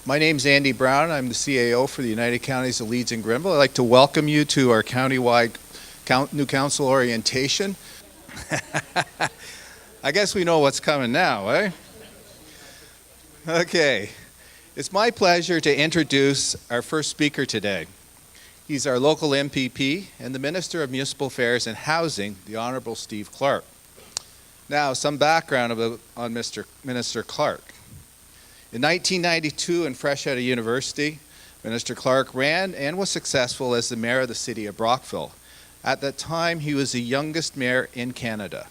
My name's Andy Brown. I'm the CAO for the United Counties of Leeds and Grenville. I'd like to welcome you to our countywide new council orientation. I guess we know what's coming now, eh? Okay. It's my pleasure to introduce our first speaker today. He's our local MPP and the Minister of Municipal Affairs and Housing, the Honourable Steve Clark. Now, some background on Minister Clark. In 1992, and fresh out of university, Minister Clark ran and was successful as the mayor of the city of Brockville. At that time, he was the youngest mayor in Canada.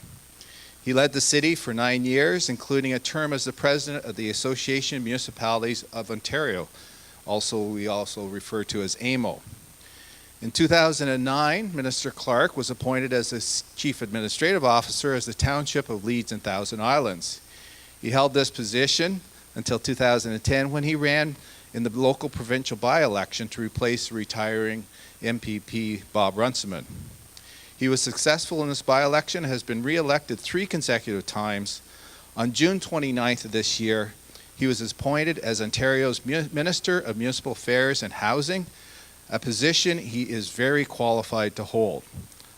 He led the city for 9 years, including a term as the president of the Association of Municipalities of Ontario, we also refer to as AMO. In 2009, Minister Clark was appointed as the Chief Administrative Officer as the Township of Leeds and Thousand Islands. He held this position until 2010 when he ran in the local provincial by-election to replace retiring MPP Bob Runciman. He was successful in this by-election and has been re-elected 3 consecutive times. On June 29th of this year, he was appointed as Ontario's Minister of Municipal Affairs and Housing, a position he is very qualified to hold.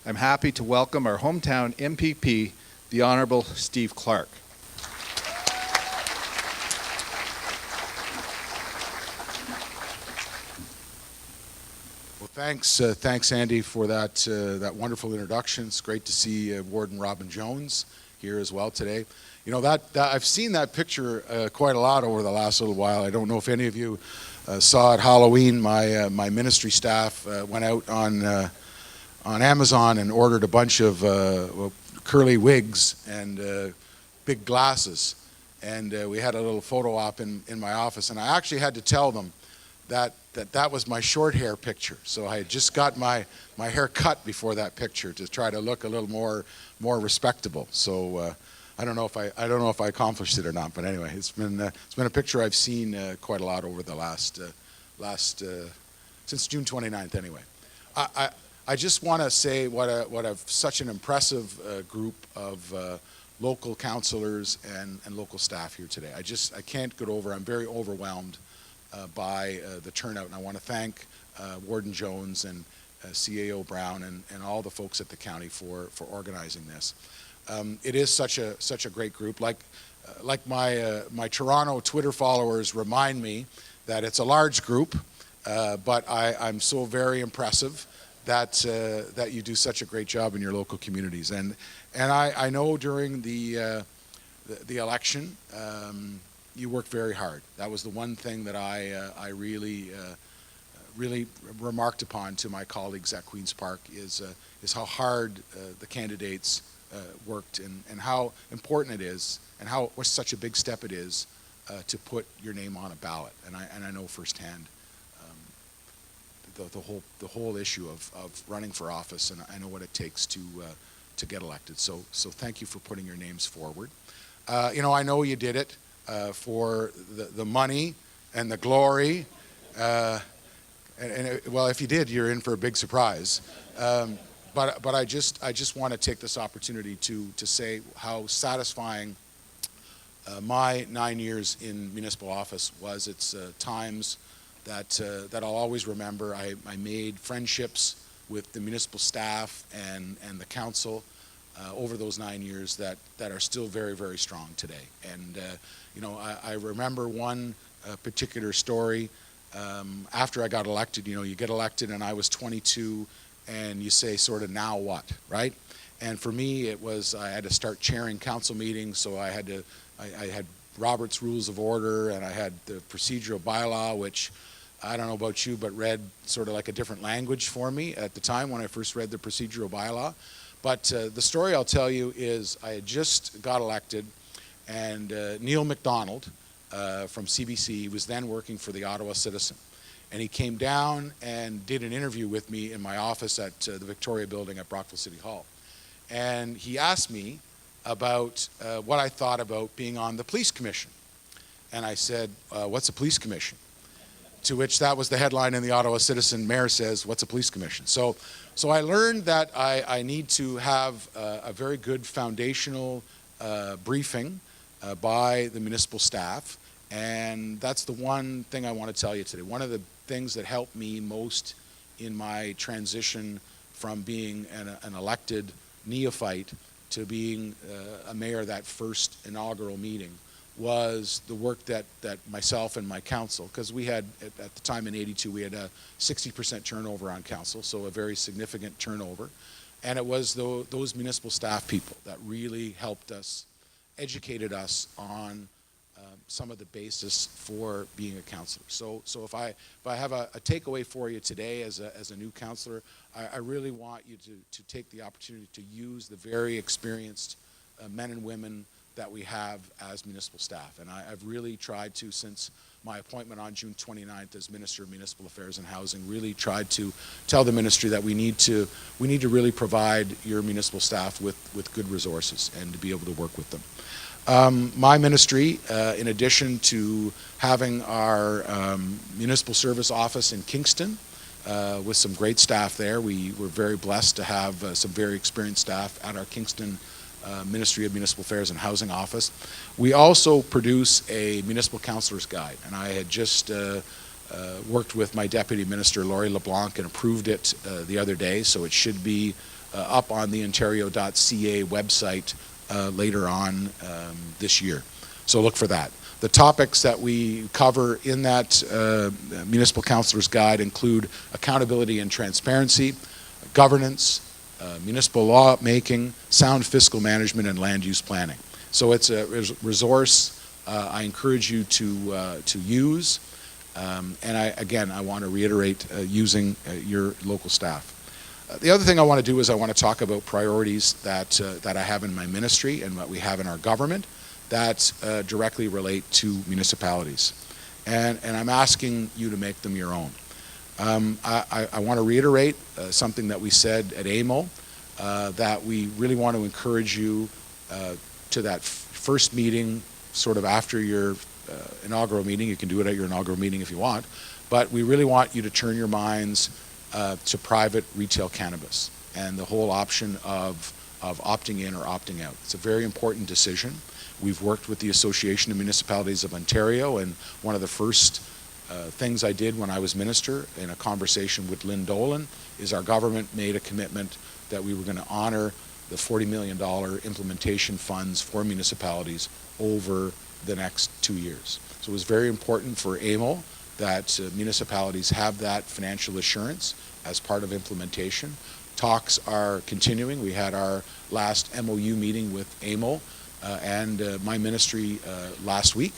I'm happy to welcome our hometown MPP, the Honourable Steve Clark. Thanks, Andy, for that wonderful introduction. It's great to see Warden Robin Jones here as well today. You know that I've seen that picture quite a lot over the last little while. I don't know if any of you saw at Halloween. My ministry staff went out on Amazon and ordered a bunch of curly wigs and big glasses, and we had a little photo op in my office. And I actually had to tell them that was my short hair picture. So I had just got my hair cut before that picture to try to look a little more respectable. So I don't know if I accomplished it or not. But anyway, it's been a picture I've seen quite a lot over the last since June 29th. Anyway, I just want to say what a such an impressive group of local councillors and local staff here today. I can't get over. I'm very overwhelmed by the turnout, and I want to thank Warden Jones and CAO Brown and all the folks at the county for organizing this. It is such a great group. Like my Toronto Twitter followers remind me that it's a large group, but I'm so very impressive that you do such a great job in your local communities. And I know during the election. You worked very hard. That was the one thing that I really remarked upon to my colleagues at Queen's Park is how hard the candidates worked and how important it is and how what such a big step it is to put your name on a ballot. And I know firsthand the whole issue of running for office, and I know what it takes to get elected. So thank you for putting your names forward. I know you did it. For the money and the glory, well, if you did, you're in for a big surprise. But I just want to take this opportunity to say how satisfying my 9 years in municipal office was. It's times that I'll always remember. I made friendships with the municipal staff and the council over those 9 years that are still very, very strong today. And I remember one particular story after I got elected. You get elected and I was 22, and you say sort of, now what, right? And for me it was, I had to start chairing council meetings, so I had Robert's Rules of Order, and I had the procedural bylaw, which I don't know about you, but read sort of like a different language for me at the time when I first read the procedural bylaw. But the story I'll tell you is I had just got elected, and Neil MacDonald from CBC was then working for the Ottawa Citizen. And he came down and did an interview with me in my office at the Victoria Building at Brockville City Hall. And he asked me about what I thought about being on the police commission. And I said, what's a police commission? To which that was the headline in the Ottawa Citizen. Mayor says, what's a police commission? So I learned that I need to have a very good foundational briefing by the municipal staff And that's the one thing I want to tell you today. One of the things that helped me most in my transition from being an elected neophyte to being a mayor that first inaugural meeting was the work that myself and my council, because we had, at the time in '82, we had a 60% turnover on council, so a very significant turnover. And it was those municipal staff people that really helped us, educated us on some of the basis for being a councillor. So if I have a takeaway for you today as a new councillor, I really want you to take the opportunity to use the very experienced men and women that we have as municipal staff. And I've really tried to, since my appointment on June 29th as Minister of Municipal Affairs and Housing, really tried to tell the ministry that we need to really provide your municipal staff with good resources and to be able to work with them. My ministry, in addition to having our municipal service office in Kingston, with some great staff there, we were very blessed to have some very experienced staff at our Kingston Ministry of Municipal Affairs and Housing office. We also produce a municipal councillor's guide, and I had just worked with my deputy minister, Laurie LeBlanc, and approved it the other day, so it should be up on the ontario.ca website later on this year. So look for that. The topics that we cover in that Municipal Councillor's Guide include accountability and transparency, governance, municipal law making, sound fiscal management, and land use planning. So it's a resource I encourage you to use. And I want to reiterate using your local staff. The other thing I want to do is I want to talk about priorities that I have in my ministry and what we have in our government that directly relate to municipalities. And I'm asking you to make them your own. I want to reiterate something that we said at AMO, that we really want to encourage you to that first meeting, sort of after your inaugural meeting. You can do it at your inaugural meeting if you want, but we really want you to turn your minds to private retail cannabis and the whole option of opting in or opting out. It's a very important decision. We've worked with the Association of Municipalities of Ontario, and one of the first things I did when I was minister in a conversation with Lynn Dolan is our government made a commitment that we were going to honor the $40 million implementation funds for municipalities over the next 2 years. So it was very important for AMO that municipalities have that financial assurance as part of implementation. Talks are continuing. We had our last MOU meeting with AMO and my ministry last week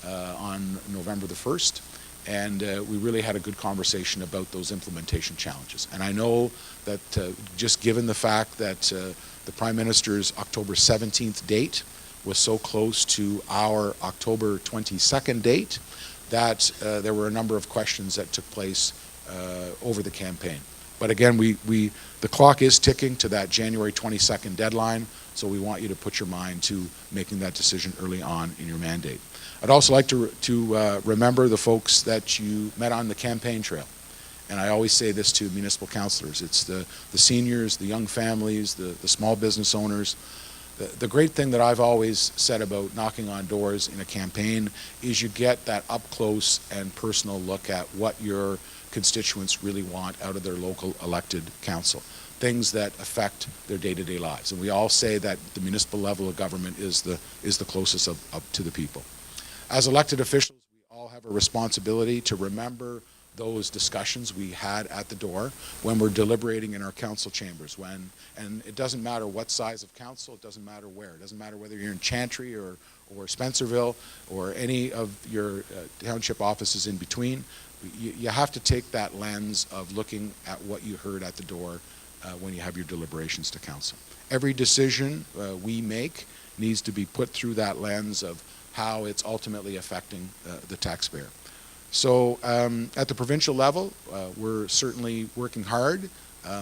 on November the 1st, and we really had a good conversation about those implementation challenges. And I know that just given the fact that the Prime Minister's October 17th date was so close to our October 22nd date, that there were a number of questions that took place over the campaign. But again, the clock is ticking to that January 22nd deadline, so we want you to put your mind to making that decision early on in your mandate. I'd also like to remember the folks that you met on the campaign trail. And I always say this to municipal councillors. It's the seniors, the young families, the small business owners. The great thing that I've always said about knocking on doors in a campaign is you get that up close and personal look at what your constituents really want out of their local elected council, things that affect their day-to-day lives. And we all say that the municipal level of government is the closest up to the people. As elected officials, we all have a responsibility to remember those discussions we had at the door when we're deliberating in our council chambers. And it doesn't matter what size of council, it doesn't matter where. It doesn't matter whether you're in Chantry or Spencerville or any of your township offices in between. You have to take that lens of looking at what you heard at the door when you have your deliberations to council. Every decision we make needs to be put through that lens of how it's ultimately affecting the taxpayer. So at the provincial level, we're certainly working hard.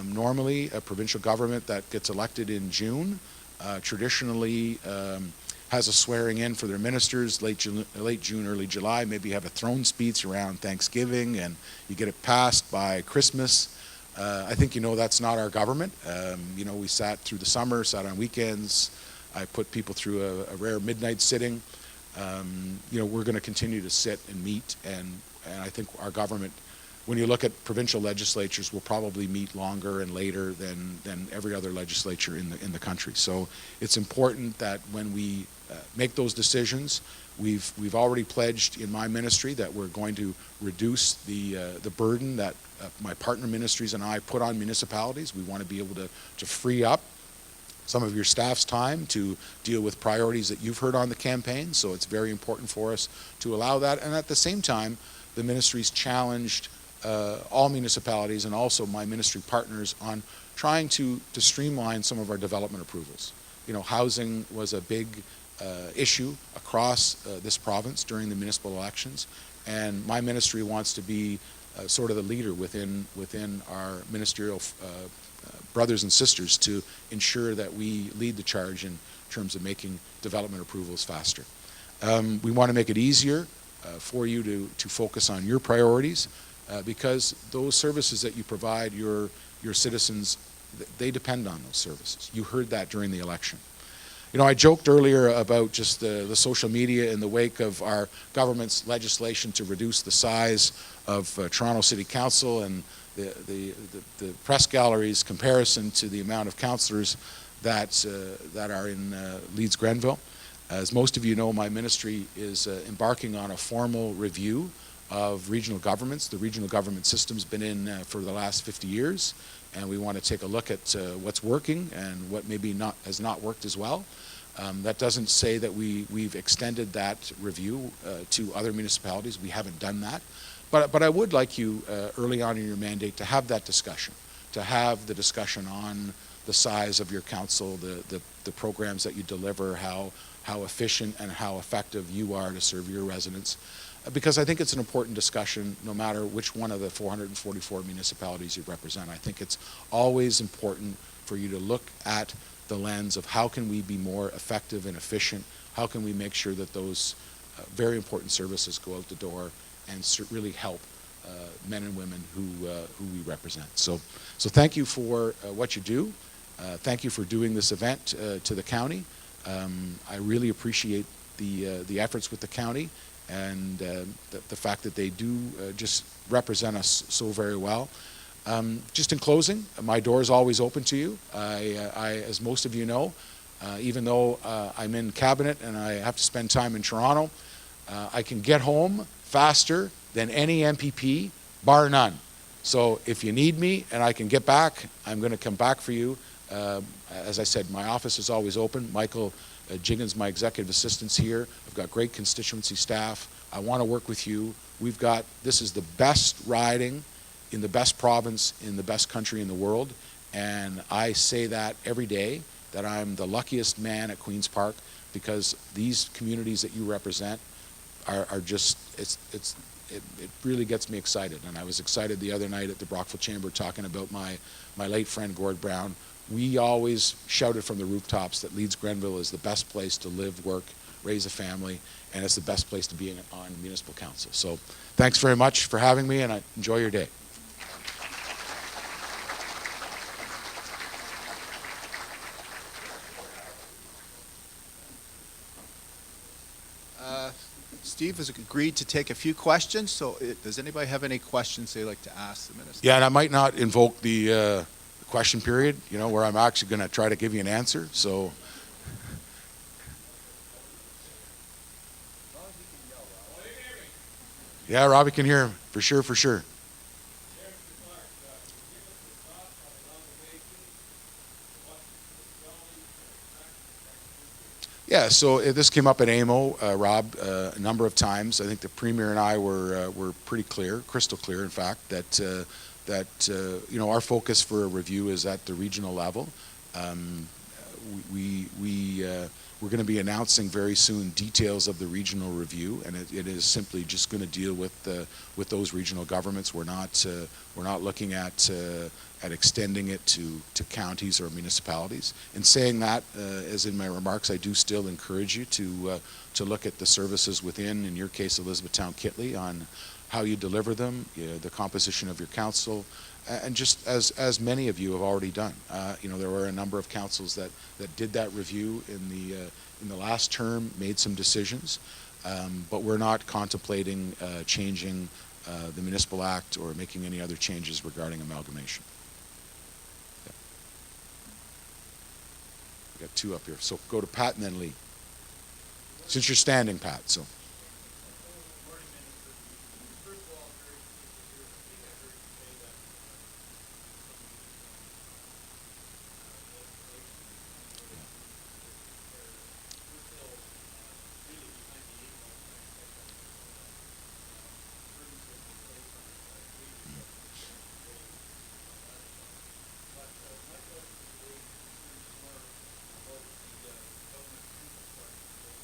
Normally, a provincial government that gets elected in June traditionally has a swearing in for their ministers late June, early July. Maybe you have a throne speech around Thanksgiving and you get it passed by Christmas. I think you know that's not our government. You know, we sat through the summer, sat on weekends. I put people through a rare midnight sitting. we're going to continue to sit and meet, and I think our government, when you look at provincial legislatures, will probably meet longer and later than every other legislature in the country. So it's important that when we make those decisions, we've already pledged in my ministry that we're going to reduce the burden that my partner ministries and I put on municipalities. We want to be able to free up some of your staff's time to deal with priorities that you've heard on the campaign. So it's very important for us to allow that. And at the same time, the ministry's challenged all municipalities and also my ministry partners on trying to streamline some of our development approvals. Housing was a big issue across this province during the municipal elections, and my ministry wants to be sort of the leader within our ministerial brothers and sisters to ensure that we lead the charge in terms of making development approvals faster. We want to make it easier for you to focus on your priorities because those services that you provide your citizens, they depend on those services. You heard that during the election. I joked earlier about just the social media in the wake of our government's legislation to reduce the size of Toronto City Council and the press gallery's comparison to the amount of councillors that are in Leeds Grenville. As most of you know, my ministry is embarking on a formal review of regional governments. The regional government system's been in for the last 50 years, and we want to take a look at what's working and what maybe has not worked as well. That doesn't say that we've extended that review to other municipalities. We haven't done that. But I would like you early on in your mandate to have that discussion, to have the discussion on the size of your council, the programs that you deliver, how efficient and how effective you are to serve your residents. Because I think it's an important discussion no matter which one of the 444 municipalities you represent. I think it's always important for you to look at the lens of how can we be more effective and efficient, how can we make sure that those very important services go out the door and really help men and women who we represent. So thank you for what you do. Thank you for doing this event to the county. I really appreciate the efforts with the county and the fact that they do just represent us so very well. Just in closing, my door is always open to you. As most of you know, even though I'm in cabinet and I have to spend time in Toronto, I can get home faster than any MPP, bar none. So if you need me and I can get back, I'm going to come back for you. As I said, my office is always open. Michael Jiggins, my executive assistant's here. I've got great constituency staff. I want to work with you. This is the best riding in the best province, in the best country in the world. And I say that every day, that I'm the luckiest man at Queen's Park because these communities that you represent are just, it really gets me excited. And I was excited the other night at the Brockville Chamber talking about my late friend Gord Brown. We always shouted from the rooftops that Leeds Grenville is the best place to live, work, raise a family, and it's the best place to be on municipal council. So thanks very much for having me, and enjoy your day. Steve has agreed to take a few questions, so does anybody have any questions they'd like to ask the minister? Yeah, and I might not invoke the question period, where I'm actually going to try to give you an answer. So, yeah, Robbie can hear him for sure. Yeah, so this came up at AMO, Rob, a number of times. I think the Premier and I were pretty clear, crystal clear, in fact, that our focus for a review is at the regional level. We're going to be announcing very soon details of the regional review, and it is simply just going to deal with those regional governments. We're not looking at extending it to counties or municipalities. In saying that, as in my remarks, I do still encourage you to look at the services within, in your case, Elizabethtown Kittley, on how you deliver them, the composition of your council, and just as many of you have already done. There were a number of councils that did that review in the last term, made some decisions, but we're not contemplating changing the Municipal Act or making any other changes regarding amalgamation. Yeah. We got two up here, so go to Pat and then Lee. Since you're standing, Pat, so.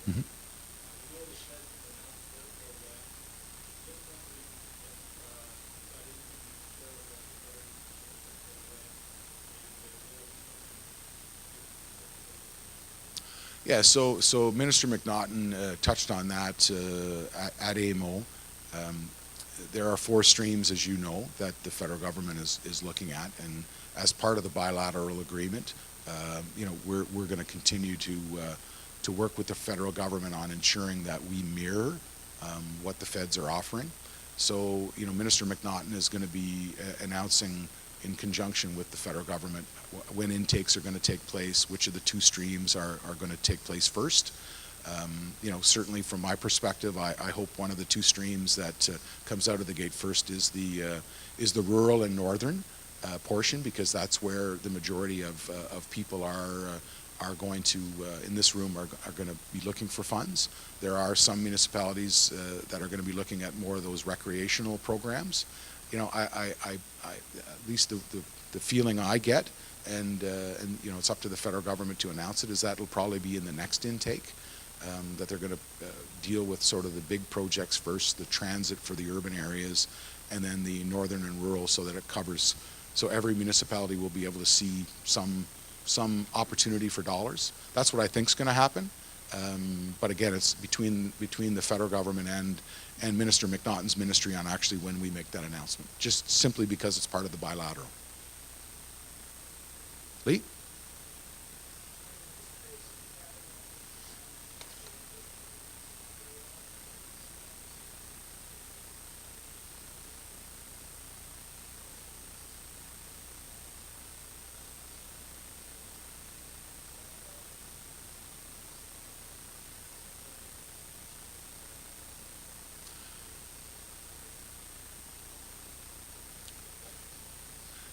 Mhm. Yeah, so Minister McNaughton touched on that at AMO. There are 4 streams, as you know, that the federal government is looking at, and as part of the bilateral agreement, we're going to continue to work with the federal government on ensuring that we mirror what the feds are offering. So, Minister McNaughton is going to be announcing in conjunction with the federal government when intakes are going to take place, which of the 2 streams are going to take place first. Certainly from my perspective, I hope one of the 2 streams that comes out of the gate first is the rural and northern portion, because that's where the majority of people are going to, in this room, are going to be looking for funds. There are some municipalities that are going to be looking at more of those recreational programs. At least the feeling I get, and it's up to the federal government to announce it, is that it'll probably be in the next intake, that they're going to deal with sort of the big projects first, the transit for the urban areas, and then the northern and rural, so that it covers, so every municipality will be able to see some opportunity for dollars. That's what I think is going to happen. But again, it's between the federal government and Minister McNaughton's ministry on actually when we make that announcement, just simply because it's part of the bilateral. Lee?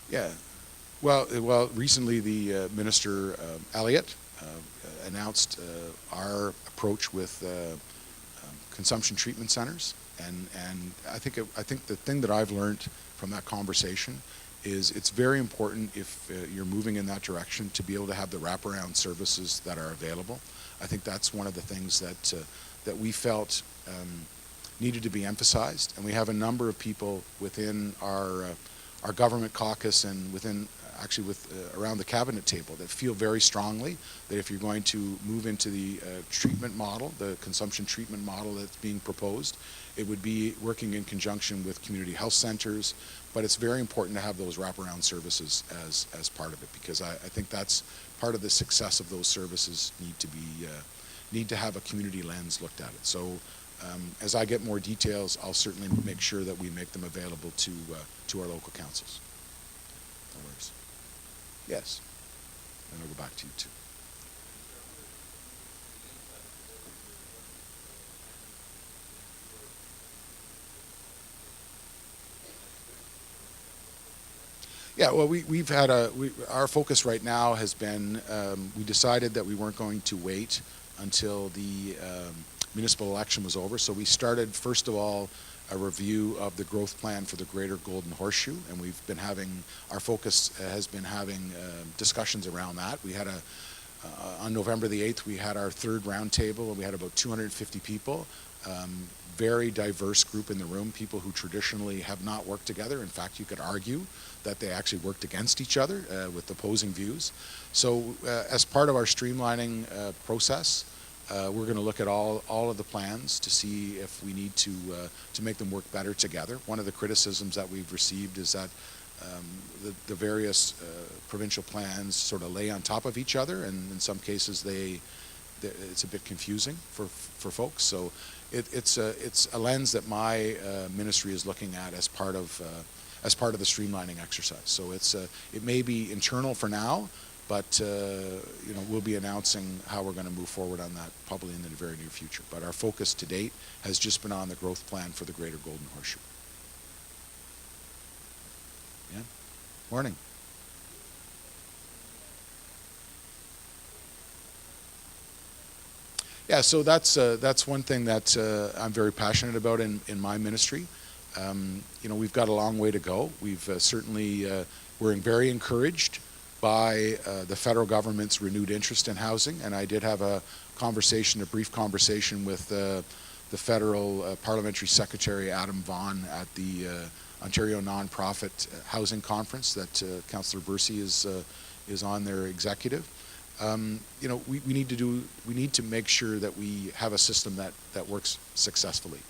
Yeah. Well, recently the Minister Elliott announced our approach with consumption treatment centers, and I think the thing that I've learned from that conversation is it's very important, if you're moving in that direction, to be able to have the wraparound services that are available. I think that's one of the things that we felt needed to be emphasized, and we have a number of people within our government caucus and actually around the cabinet table that feel very strongly that if you're going to move into the treatment model, the consumption treatment model that's being proposed, it would be working in conjunction with community health centers, but it's very important to have those wraparound services as part of it, because I think that's part of the success of those services. Need to have a community lens looked at it. So as I get more details, I'll certainly make sure that we make them available to our local councils. No worries. Yes. And I'll go back to you too. Yeah, well, we've had our focus right now has been, we decided that we weren't going to wait until the municipal election was over. So we started, first of all, a review of the growth plan for the Greater Golden Horseshoe, and we've been having, our focus has been having discussions around that. We had on November the 8th, we had our 3rd roundtable, and we had about 250 people. Very diverse group in the room, people who traditionally have not worked together. In fact, you could argue that they actually worked against each other with opposing views. So as part of our streamlining process, we're going to look at all of the plans to see if we need to make them work better together. One of the criticisms that we've received is that the various provincial plans sort of lay on top of each other, and in some cases it's a bit confusing for folks. So it's a lens that my ministry is looking at as part of the streamlining exercise. So it may be internal for now, but we'll be announcing how we're going to move forward on that probably in the very near future. But our focus to date has just been on the growth plan for the Greater Golden Horseshoe. Yeah. Morning. Yeah, so that's one thing that I'm very passionate about in my ministry. We've got a long way to go. We've we're very encouraged by the federal government's renewed interest in housing, and I did have a brief conversation with the federal parliamentary secretary Adam Vaughan at the Ontario Nonprofit Housing Conference that Councillor Bursey is on their executive. We need to make sure that we have a system that works successfully,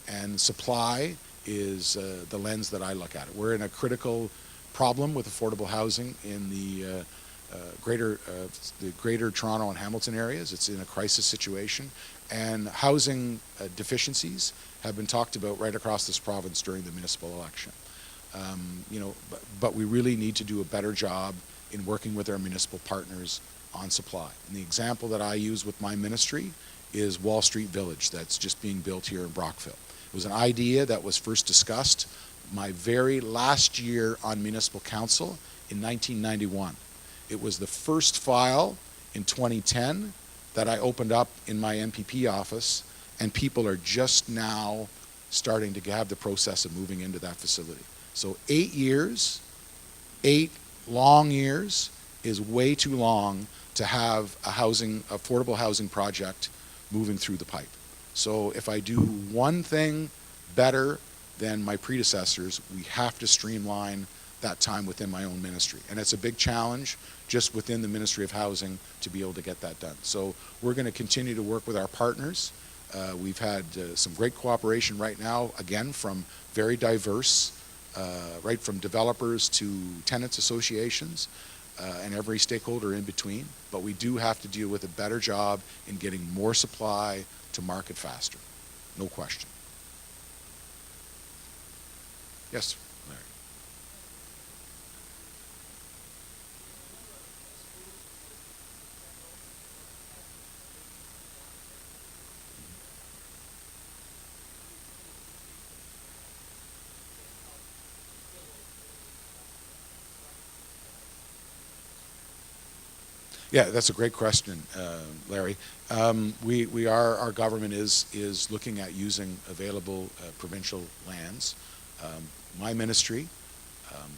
and supply is the lens that I look at it. We're in a critical problem with affordable housing in the greater Toronto and Hamilton areas. It's in a crisis situation, and housing deficiencies have been talked about right across this province during the municipal election. But we really need to do a better job in working with our municipal partners on supply. And the example that I use with my ministry is Wall Street Village that's just being built here in Brockville. It was an idea that was first discussed my very last year on municipal council in 1991. It was the first file in 2010 that I opened up in my MPP office, and people are just now starting to have the process of moving into that facility. So 8 years, 8 long years is way too long to have a affordable housing project moving through the pipe. So if I do one thing better than my predecessors, we have to streamline that time within my own ministry. And it's a big challenge just within the Ministry of Housing to be able to get that done. So we're going to continue to work with our partners. We've had some great cooperation right now, again, from very diverse, right from developers to tenants associations, and every stakeholder in between. But we do have to deal with a better job in getting more supply to market faster. No question. Yes, Larry. Yeah, that's a great question, Larry. Our government is looking at using available provincial lands. My ministry,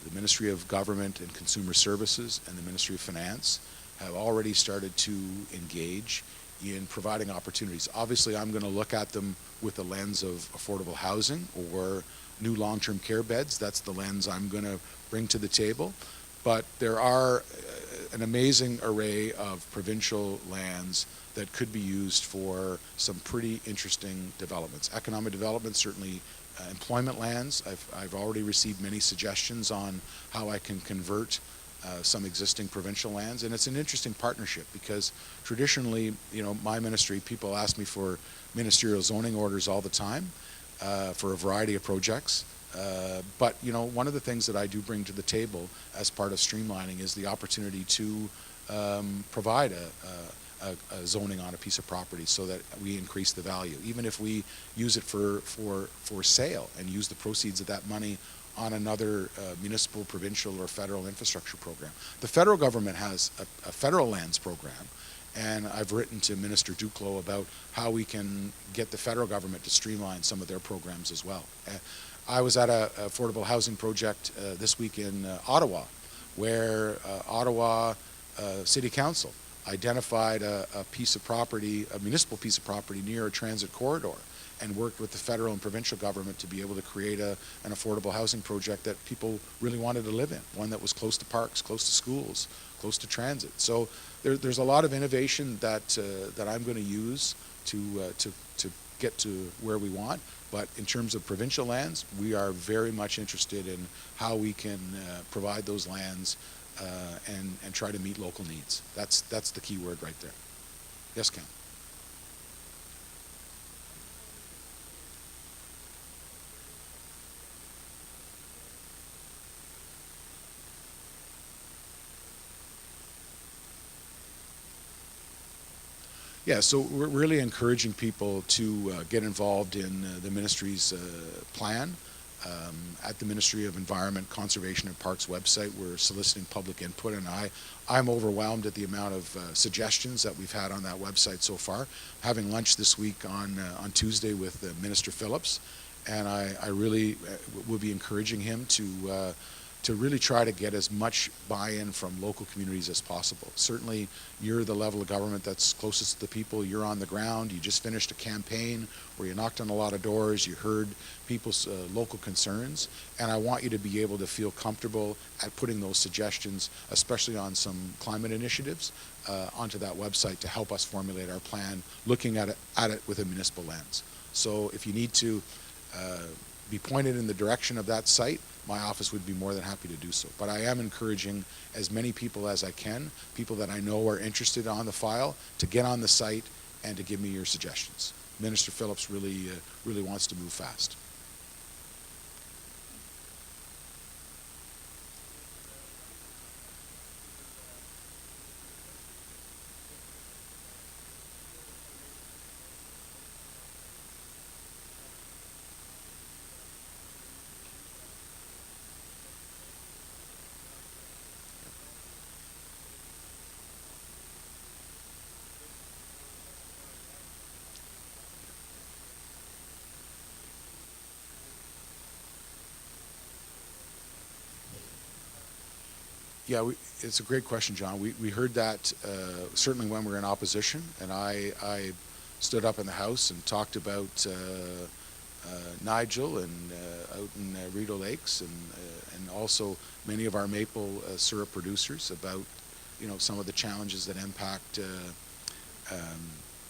the Ministry of Government and Consumer Services, and the Ministry of Finance have already started to engage in providing opportunities. Obviously, I'm going to look at them with the lens of affordable housing or new long-term care beds. That's the lens I'm going to bring to the table. But there are an amazing array of provincial lands that could be used for some pretty interesting developments. Economic development, certainly employment lands. I've already received many suggestions on how I can convert some existing provincial lands, and it's an interesting partnership because traditionally, my ministry, people ask me for ministerial zoning orders all the time for a variety of projects. But one of the things that I do bring to the table as part of streamlining is the opportunity to provide a zoning on a piece of property so that we increase the value, even if we use it for sale and use the proceeds of that money on another municipal, provincial, or federal infrastructure program. The federal government has a federal lands program, and I've written to Minister Duclos about how we can get the federal government to streamline some of their programs as well. I was at an affordable housing project this week in Ottawa, where Ottawa City Council identified a piece of property, a municipal piece of property near a transit corridor, and worked with the federal and provincial government to be able to create an affordable housing project that people really wanted to live in, one that was close to parks, close to schools, close to transit. So there's a lot of innovation that I'm going to use to get to where we want. But in terms of provincial lands, we are very much interested in how we can provide those lands and try to meet local needs. That's the key word right there. Yes, Cam. Yeah, so we're really encouraging people to get involved in the ministry's plan. At the Ministry of Environment, Conservation and Parks website, we're soliciting public input, and I'm overwhelmed at the amount of suggestions that we've had on that website so far. Having lunch this week on Tuesday with Minister Phillips, and I really will be encouraging him to really try to get as much buy-in from local communities as possible. Certainly, you're the level of government that's closest to the people. You're on the ground. You just finished a campaign where you knocked on a lot of doors. You heard people's local concerns. And I want you to be able to feel comfortable at putting those suggestions, especially on some climate initiatives, onto that website to help us formulate our plan, looking at it with a municipal lens. So if you need to be pointed in the direction of that site, my office would be more than happy to do so. But I am encouraging as many people as I can, people that I know are interested on the file, to get on the site and to give me your suggestions. Minister Phillips really wants to move fast. Yeah, it's a great question, John. We heard that certainly when we were in opposition, and I stood up in the House and talked about Nigel and out in Rideau Lakes and also many of our maple syrup producers about some of the challenges that impact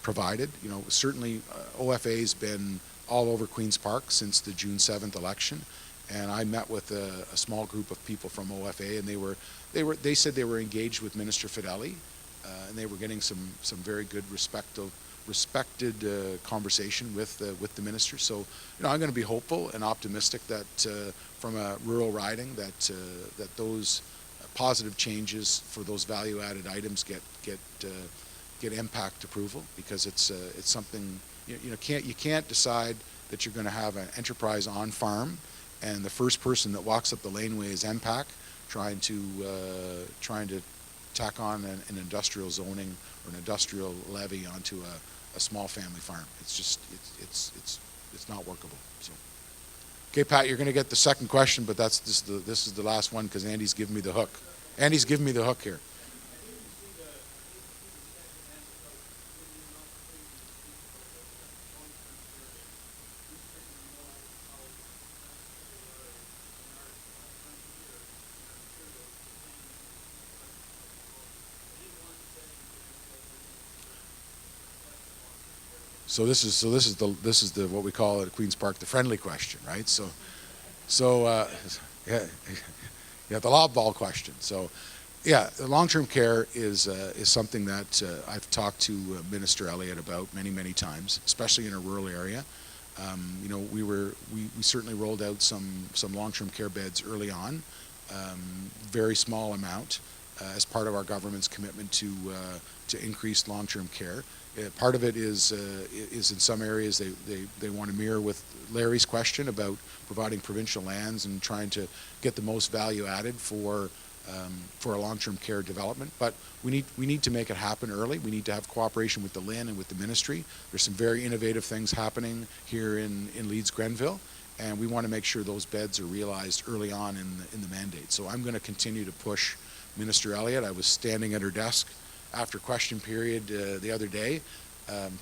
provided. Certainly OFA's been all over Queen's Park since the June 7th election. And I met with a small group of people from OFA, and they said they were engaged with Minister Fedeli, and they were getting some very good respected conversation with the minister. So I'm going to be hopeful and optimistic that from a rural riding that those positive changes for those value-added items get impact approval, because it's something you can't decide that you're going to have an enterprise on farm, and the first person that walks up the laneway is MPAC, trying to tack on an industrial zoning or an industrial levy onto a small family farm. It's just it's not workable. So, okay, Pat, you're going to get the second question, but this is the last one because Andy's giving me the hook. Andy's giving me the hook here. So this is the what we call at Queen's Park the friendly question, right? So yeah, the lob ball question. So yeah, long-term care is something that I've talked to Minister Elliott about many times, especially in a rural area. We certainly rolled out some long-term care beds early on, very small amount as part of our government's commitment to increase long-term care. Part of it is in some areas they want to mirror with Larry's question about providing provincial lands and trying to get the most value added for a long-term care development. But we need to make it happen early. We need to have cooperation with the LHIN and with the ministry. There's some very innovative things happening here in Leeds Grenville, and we want to make sure those beds are realized early on in the mandate. So I'm going to continue to push Minister Elliott. I was standing at her desk after question period the other day,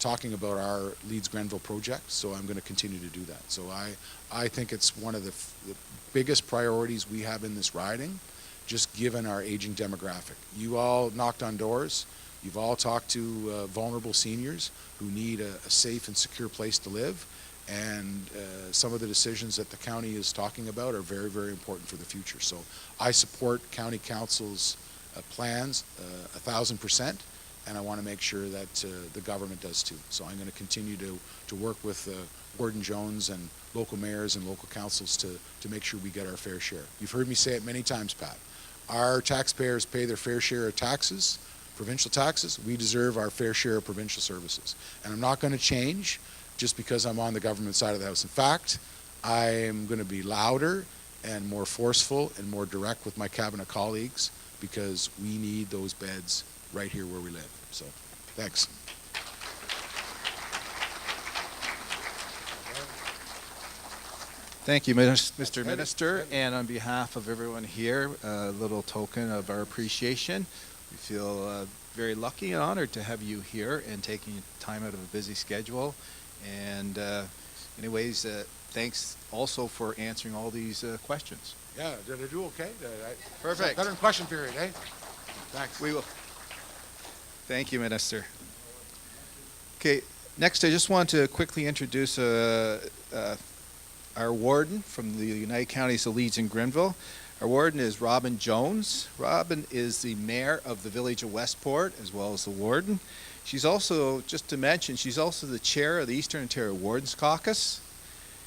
talking about our Leeds Grenville project, so I'm going to continue to do that. So I think it's one of the biggest priorities we have in this riding, just given our aging demographic. You all knocked on doors, You've all talked to vulnerable seniors who need a safe and secure place to live, and some of the decisions that the county is talking about are very, very important for the future. So I support County Council's plans 1,000%, and I want to make sure that the government does too. So I'm going to continue to work with Gordon Jones and local mayors and local councils to make sure we get our fair share. You've heard me say it many times, Pat. Our taxpayers pay their fair share of taxes, provincial taxes. We deserve our fair share of provincial services. And I'm not going to change just because I'm on the government side of the house. In fact, I'm going to be louder and more forceful and more direct with my cabinet colleagues, because we need those beds right here where we live. So, thanks. Thank you, Mr. Minister. And on behalf of everyone here, a little token of our appreciation. We feel very lucky and honored to have you here and taking time out of a busy schedule. And anyways, thanks also for answering all these questions. Yeah, did I do okay? Perfect. Better in question period, eh? Thanks. We will. Thank you, Minister. Okay, next I just want to quickly introduce our warden from the United Counties of Leeds and Grenville. Our warden is Robin Jones. Robin is the mayor of the village of Westport, as well as the warden. She's also, just to mention, she's also the chair of the Eastern Ontario Wardens Caucus.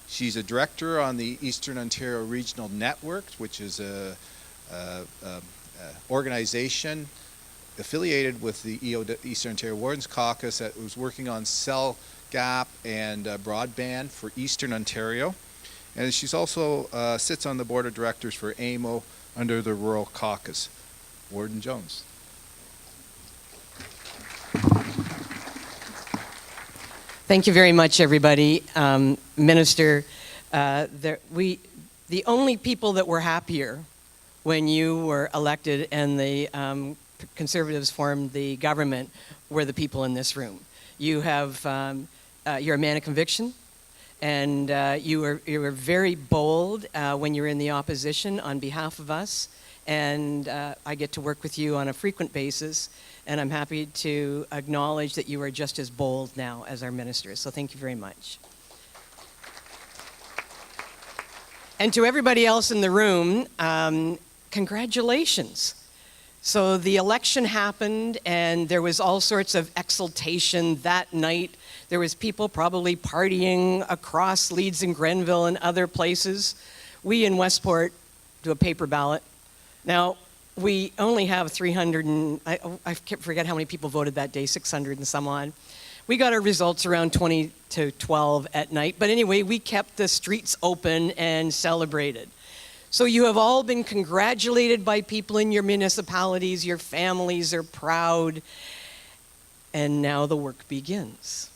She's a director on the Eastern Ontario Regional Network, which is a organization affiliated with the Eastern Ontario Wardens Caucus that was working on cell gap and broadband for Eastern Ontario. And she's also sits on the board of directors for AMO under the Rural Caucus. Warden Jones. Thank you very much, everybody. Minister, the only people that were happier when you were elected and the Conservatives formed the government were the people in this room. You have, you're a man of conviction, and you were very bold when you were in the opposition on behalf of us, and I get to work with you on a frequent basis. And I'm happy to acknowledge that you are just as bold now as our minister. So thank you very much. And to everybody else in the room, congratulations. So the election happened, and there was all sorts of exultation that night. There was people probably partying across Leeds and Grenville and other places. We in Westport do a paper ballot. Now, we only have 300 and, I forget how many people voted that day, 600 and some odd. We got our results around 20 to 12 at night. But anyway, we kept the streets open and celebrated. So you have all been congratulated by people in your municipalities. Your families are proud. And now the work begins.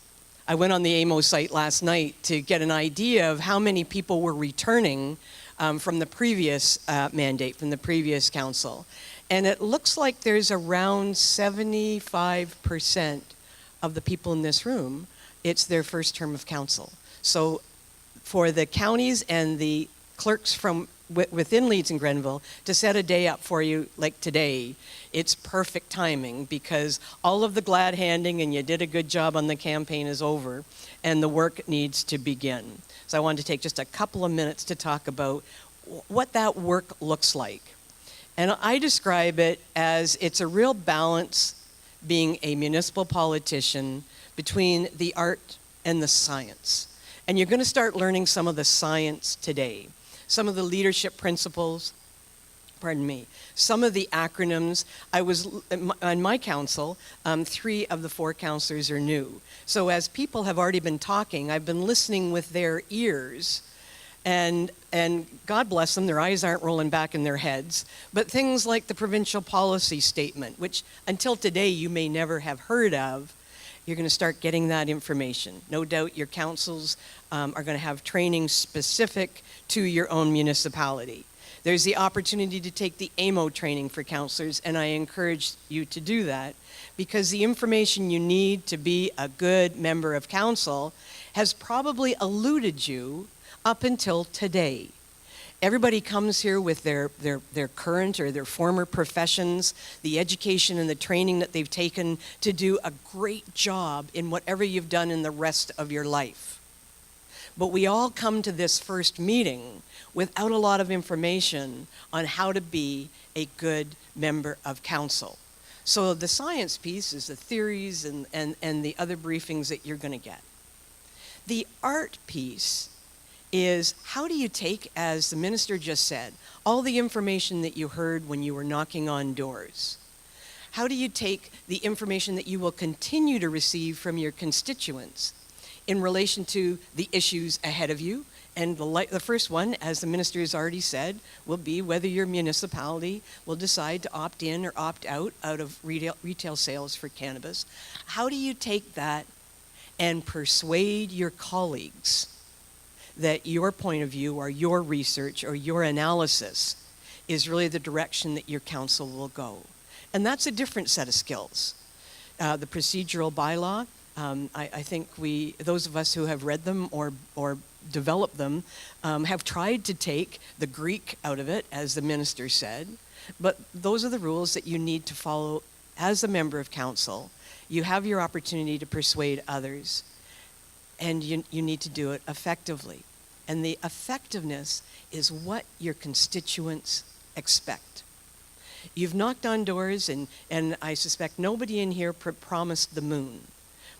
I went on the AMO site last night to get an idea of how many people were returning from the previous mandate, from the previous council. And it looks like there's around 75% of the people in this room, it's their first term of council. So for the counties and the clerks from within Leeds and Grenville to set a day up for you like today, it's perfect timing, because all of the glad handing and you did a good job on the campaign is over, and the work needs to begin. So I wanted to take just a couple of minutes to talk about what that work looks like. And I describe it as it's a real balance, being a municipal politician, between the art and the science. And you're going to start learning some of the science today. Some of the leadership principles, some of the acronyms. I was, on my council, 3 of the 4 councillors are new. So as people have already been talking, I've been listening with their ears, and God bless them, their eyes aren't rolling back in their heads. But things like the provincial policy statement, which until today you may never have heard of, you're going to start getting that information. No doubt your councils are going to have training specific to your own municipality. There's the opportunity to take the AMO training for councillors, and I encourage you to do that, because the information you need to be a good member of council has probably eluded you up until today. Everybody comes here with their current or their former professions, the education and the training that they've taken to do a great job in whatever you've done in the rest of your life. But we all come to this first meeting without a lot of information on how to be a good member of council. So the science piece is the theories and the other briefings that you're going to get. The art piece is, how do you take, as the minister just said, all the information that you heard when you were knocking on doors? How do you take the information that you will continue to receive from your constituents in relation to the issues ahead of you? And the first one, as the minister has already said, will be whether your municipality will decide to opt in or opt out of retail sales for cannabis. How do you take that and persuade your colleagues that your point of view or your research or your analysis is really the direction that your council will go? And that's a different set of skills. The procedural bylaw, I think those of us who have read them or developed them have tried to take the Greek out of it, as the minister said, but those are the rules that you need to follow as a member of council. You have your opportunity to persuade others, and you need to do it effectively. And the effectiveness is what your constituents expect. You've knocked on doors, and I suspect nobody in here promised the moon.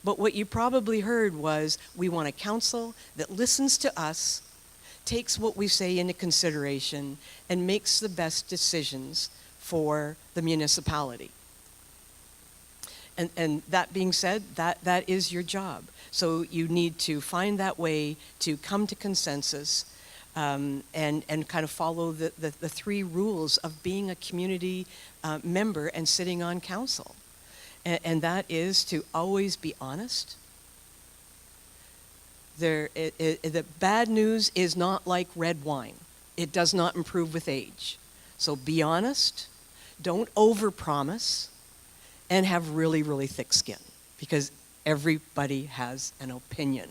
But what you probably heard was, we want a council that listens to us, takes what we say into consideration, and makes the best decisions for the municipality. And that being said, that is your job. So you need to find that way to come to consensus and kind of follow the three rules of being a community member and sitting on council. And that is to always be honest. The bad news is not like red wine. It does not improve with age. So be honest, don't overpromise, and have really, really thick skin, because everybody has an opinion.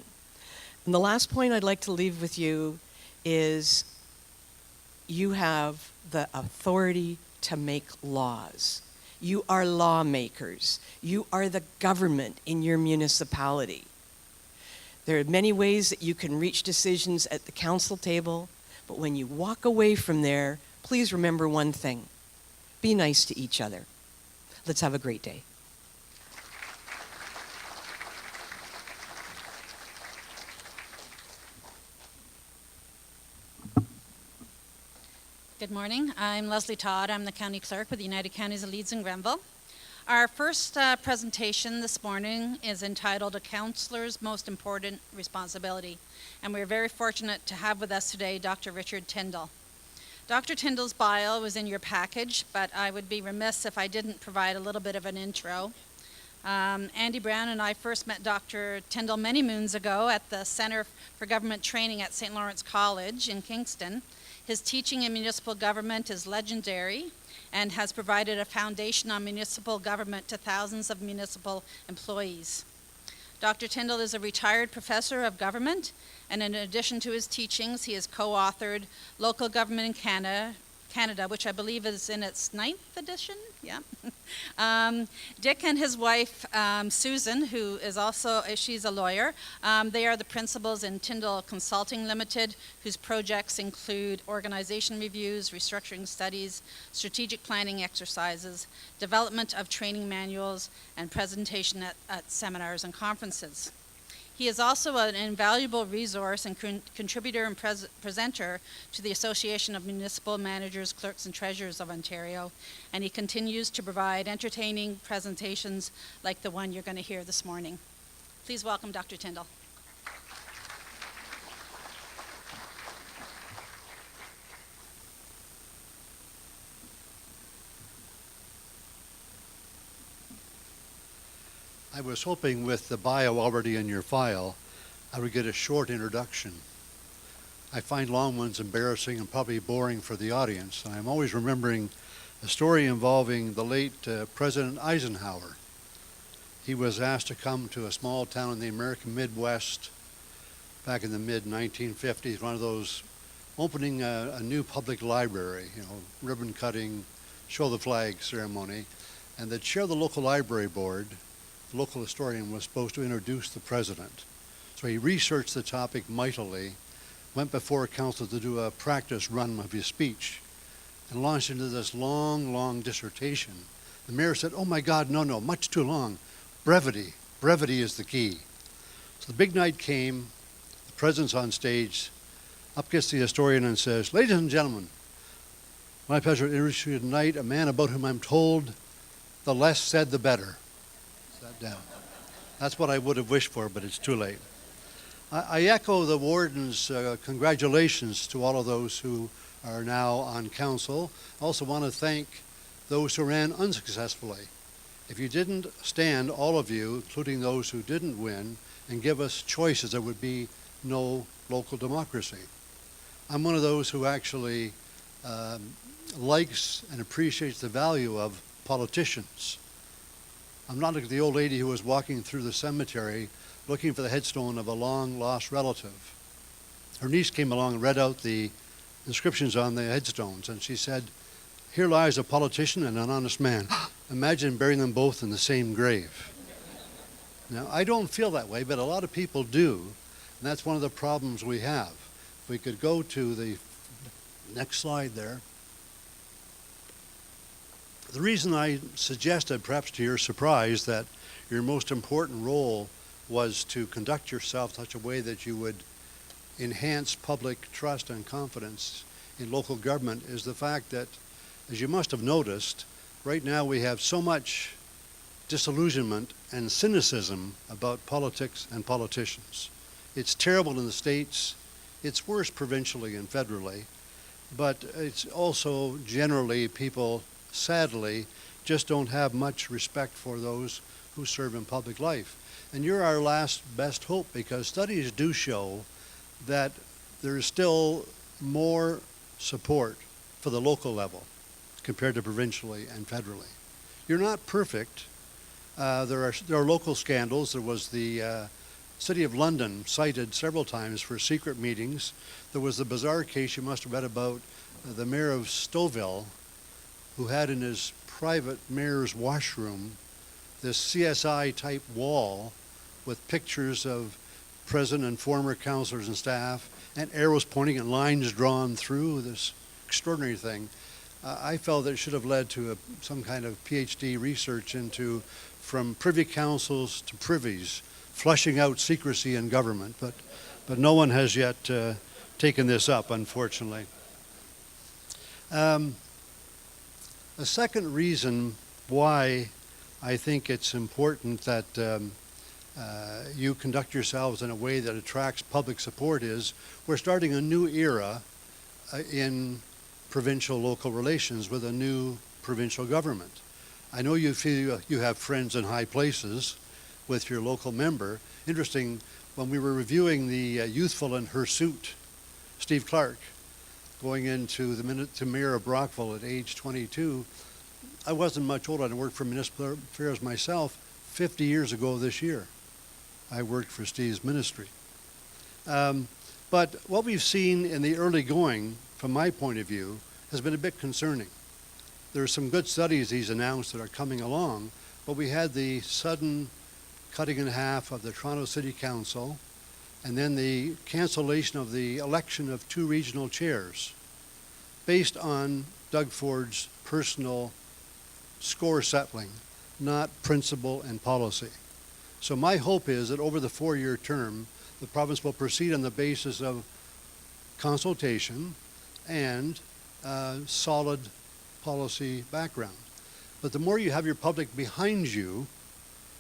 And the last point I'd like to leave with you is, you have the authority to make laws. You are lawmakers. You are the government in your municipality. There are many ways that you can reach decisions at the council table, but when you walk away from there, please remember one thing: be nice to each other. Let's have a great day. Good morning. I'm Leslie Todd. I'm the County Clerk with the United Counties of Leeds and Grenville. Our first presentation this morning is entitled A Councillor's Most Important Responsibility, and we're very fortunate to have with us today Dr. Richard Tyndall. Dr. Tyndall's bio was in your package, but I would be remiss if I didn't provide a little bit of an intro. Andy Brown and I first met Dr. Tyndall many moons ago at the Center for Government Training at St. Lawrence College in Kingston. His teaching in municipal government is legendary and has provided a foundation on municipal government to thousands of municipal employees. Dr. Tyndall is a retired professor of government, and in addition to his teachings, he has co-authored Local Government in Canada, which I believe is in its 9th edition. Yeah. Dick and his wife, Susan, who is also, she's a lawyer, they are the principals in Tyndall Consulting Limited, whose projects include organization reviews, restructuring studies, strategic planning exercises, development of training manuals, and presentation at seminars and conferences. He is also an invaluable resource and contributor and presenter to the Association of Municipal Managers, Clerks and Treasurers of Ontario, and he continues to provide entertaining presentations like the one you're going to hear this morning. Please welcome Dr. Tyndall. I was hoping with the bio already in your file, I would get a short introduction. I find long ones embarrassing and probably boring for the audience. And I'm always remembering a story involving the late President Eisenhower. He was asked to come to a small town in the American Midwest back in the mid-1950s, one of those opening a new public library, ribbon cutting, show the flag ceremony, and the chair of the local library board, the local historian, was supposed to introduce the president. So he researched the topic mightily, went before council to do a practice run of his speech, and launched into this long, long dissertation. The mayor said, "Oh my God, no, much too long. Brevity. Brevity is the key." So the big night came, the president's on stage, up gets the historian and says, "Ladies and gentlemen, my pleasure to introduce you tonight a man about whom I'm told the less said the better." Sat down. That's what I would have wished for, but it's too late. I echo the warden's congratulations to all of those who are now on council. I also want to thank those who ran unsuccessfully. If you didn't stand, all of you, including those who didn't win, and give us choices, there would be no local democracy. I'm one of those who actually likes and appreciates the value of politicians. I'm not like the old lady who was walking through the cemetery looking for the headstone of a long-lost relative. Her niece came along and read out the inscriptions on the headstones, and she said, "Here lies a politician and an honest man. Imagine burying them both in the same grave." Now, I don't feel that way, but a lot of people do, and that's one of the problems we have. If we could go to the next slide there. The reason I suggested, perhaps to your surprise, that your most important role was to conduct yourself in such a way that you would enhance public trust and confidence in local government is the fact that, as you must have noticed, right now we have so much disillusionment and cynicism about politics and politicians. It's terrible in the States. It's worse provincially and federally. But it's also generally people, sadly, just don't have much respect for those who serve in public life. And you're our last best hope, because studies do show that there is still more support for the local level compared to provincially and federally. You're not perfect. There are local scandals. There was the City of London cited several times for secret meetings. There was the bizarre case you must have read about the mayor of Stouffville, who had in his private mayor's washroom this CSI-type wall with pictures of present and former councilors and staff, and arrows pointing and lines drawn through this extraordinary thing. I felt that it should have led to some kind of PhD research into from privy councils to privies, flushing out secrecy in government, but no one has yet taken this up, unfortunately. A second reason why I think it's important that you conduct yourselves in a way that attracts public support is we're starting a new era in provincial local relations with a new provincial government. I know you feel you have friends in high places with your local member. Interesting, when we were reviewing the youthful and hirsute, Steve Clark, going into to Mayor of Brockville at age 22, I wasn't much older. I worked for municipal affairs myself 50 years ago this year. I worked for Steve's ministry. But what we've seen in the early going, from my point of view, has been a bit concerning. There are some good studies he's announced that are coming along, but we had the sudden cutting in half of the Toronto City Council, and then the cancellation of the election of 2 regional chairs based on Doug Ford's personal score settling, not principle and policy. So my hope is that over the 4-year term, the province will proceed on the basis of consultation and solid policy background. But the more you have your public behind you,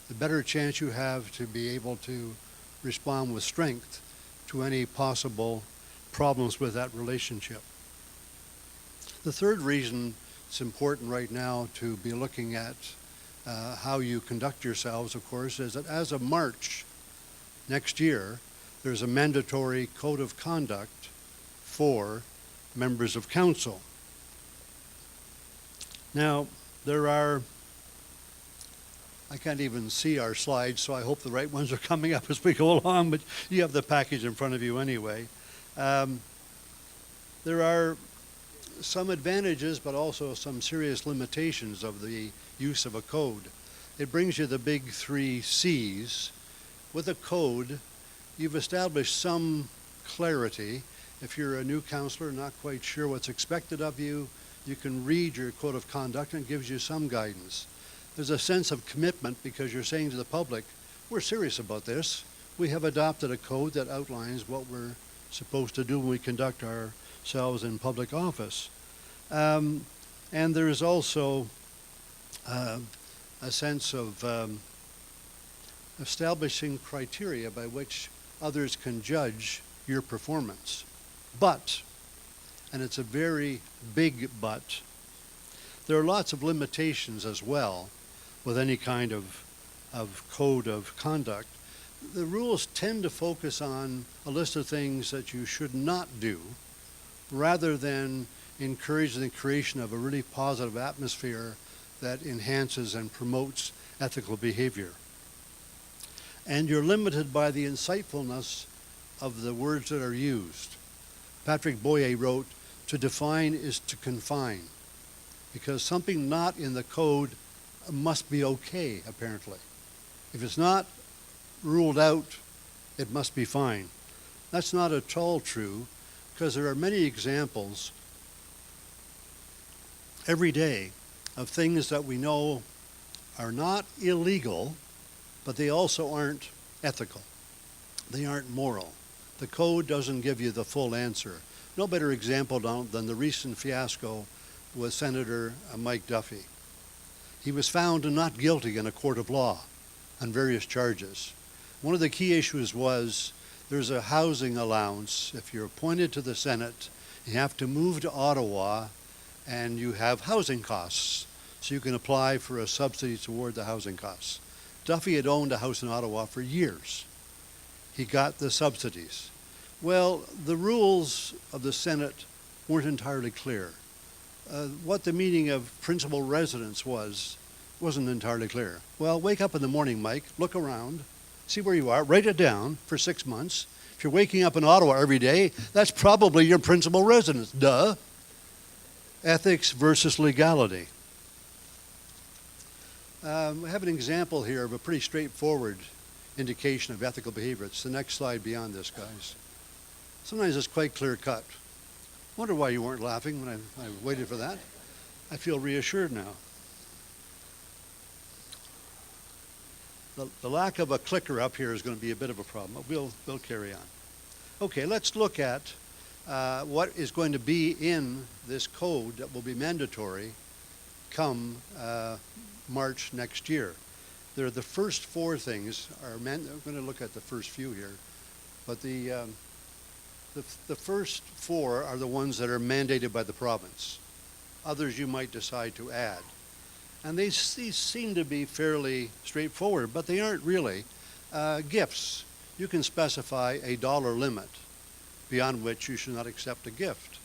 the better chance you have to be able to respond with strength to any possible problems with that relationship. The third reason it's important right now to be looking at how you conduct yourselves, of course, is that as of March next year, there's a mandatory code of conduct for members of council. Now, there are, I can't even see our slides, so I hope the right ones are coming up as we go along, but you have the package in front of you anyway. There are some advantages, but also some serious limitations of the use of a code. It brings you the big 3 C's. With a code, you've established some clarity. If you're a new counselor, not quite sure what's expected of you, you can read your code of conduct and it gives you some guidance. There's a sense of commitment because you're saying to the public, we're serious about this. We have adopted a code that outlines what we're supposed to do when we conduct ourselves in public office. And there's also a sense of establishing criteria by which others can judge your performance. But, and it's a very big but, there are lots of limitations as well with any kind of code of conduct. The rules tend to focus on a list of things that you should not do rather than encourage the creation of a really positive atmosphere that enhances and promotes ethical behavior. And you're limited by the insightfulness of the words that are used. Patrick Boyer wrote, "To define is to confine," because something not in the code must be okay, apparently. If it's not ruled out, it must be fine. That's not at all true, because there are many examples every day of things that we know are not illegal, but they also aren't ethical. They aren't moral. The code doesn't give you the full answer. No better example than the recent fiasco with Senator Mike Duffy. He was found not guilty in a court of law on various charges. One of the key issues was there's a housing allowance. If you're appointed to the Senate, you have to move to Ottawa and you have housing costs. So you can apply for a subsidy toward the housing costs. Duffy had owned a house in Ottawa for years. He got the subsidies. Well, the rules of the Senate weren't entirely clear. What the meaning of principal residence wasn't entirely clear. Well, wake up in the morning, Mike, look around, see where you are, write it down for 6 months. If you're waking up in Ottawa every day, that's probably your principal residence. Duh. Ethics versus legality. We have an example here of a pretty straightforward indication of ethical behavior. It's the next slide beyond this, guys. Sometimes it's quite clear-cut. Wonder why you weren't laughing when I waited for that. I feel reassured now. The lack of a clicker up here is going to be a bit of a problem, but we'll carry on. Okay, let's look at what is going to be in this code that will be mandatory come March next year. The first 4 things I'm going to look at the first few here, but the first 4 are the ones that are mandated by the province. Others you might decide to add. And these seem to be fairly straightforward, but they aren't really. Gifts. You can specify a dollar limit beyond which you should not accept a gift.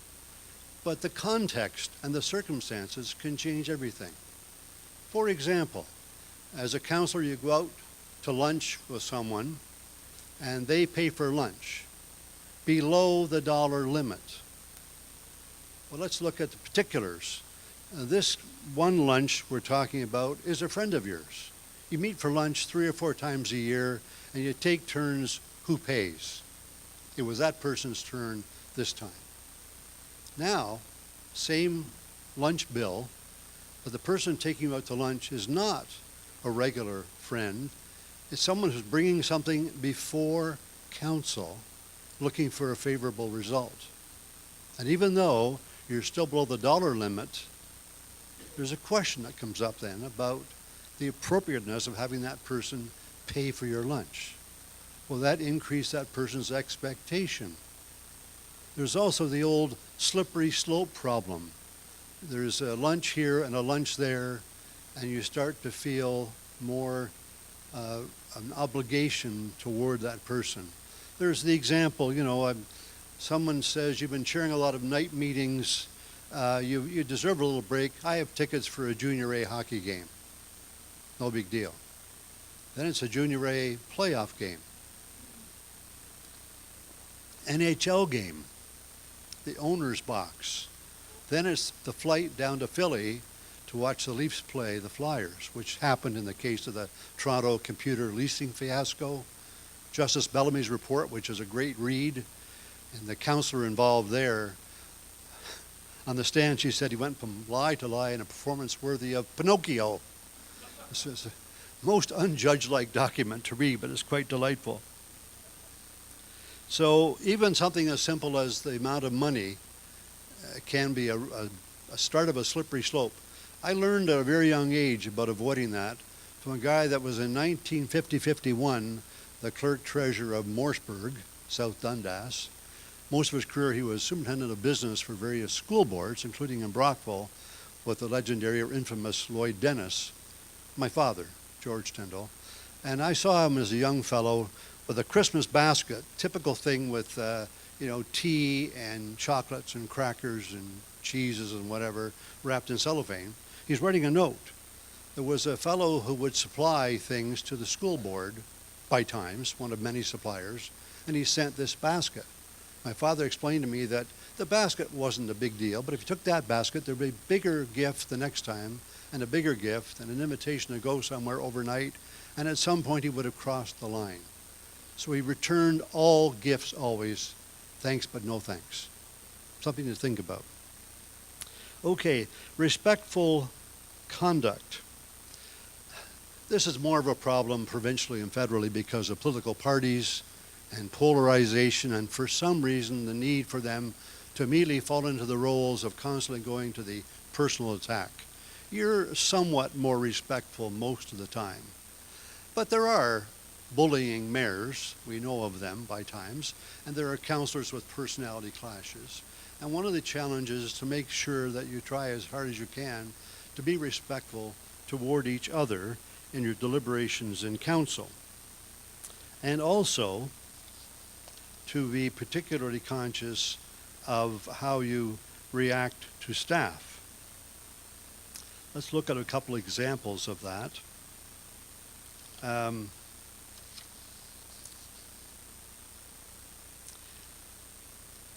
But the context and the circumstances can change everything. For example, as a counselor, you go out to lunch with someone and they pay for lunch below the dollar limit. Well, let's look at the particulars. This one lunch we're talking about is a friend of yours. You meet for lunch 3 or 4 times a year and you take turns who pays. It was that person's turn this time. Now, same lunch bill, but the person taking you out to lunch is not a regular friend. It's someone who's bringing something before council looking for a favorable result. And even though you're still below the dollar limit, there's a question that comes up then about the appropriateness of having that person pay for your lunch. Will that increase that person's expectation? There's also the old slippery slope problem. There's a lunch here and a lunch there, and you start to feel more an obligation toward that person. There's the example, someone says, you've been chairing a lot of night meetings, you deserve a little break. I have tickets for a Junior A hockey game. No big deal. Then it's a Junior A playoff game. NHL game. the owner's box. Then it's the flight down to Philly to watch the Leafs play the Flyers, which happened in the case of the Toronto computer leasing fiasco. Justice Bellamy's report, which is a great read, and the counselor involved there, on the stand she said he went from lie to lie in a performance worthy of Pinocchio. This is a most unjudge-like document to read, but it's quite delightful. So even something as simple as the amount of money can be a start of a slippery slope. I learned at a very young age about avoiding that from a guy that was in 1950-51 the clerk treasurer of Morseburg, South Dundas. Most of his career he was superintendent of business for various school boards, including in Brockville with the legendary or infamous Lloyd Dennis, my father, George Tyndall. And I saw him as a young fellow with a Christmas basket, typical thing with tea and chocolates and crackers and cheeses and whatever wrapped in cellophane. He's writing a note. There was a fellow who would supply things to the school board by times, one of many suppliers, and he sent this basket. My father explained to me that the basket wasn't a big deal, but if you took that basket, there'd be a bigger gift the next time, and a bigger gift, and an invitation to go somewhere overnight, and at some point he would have crossed the line. So he returned all gifts always, thanks but no thanks. Something to think about. Okay, respectful conduct. This is more of a problem provincially and federally because of political parties and polarization, and for some reason the need for them to immediately fall into the roles of constantly going to the personal attack. You're somewhat more respectful most of the time. But there are bullying mayors, we know of them by times, and there are councillors with personality clashes. And one of the challenges is to make sure that you try as hard as you can to be respectful toward each other in your deliberations in council. And also to be particularly conscious of how you react to staff. Let's look at a couple examples of that.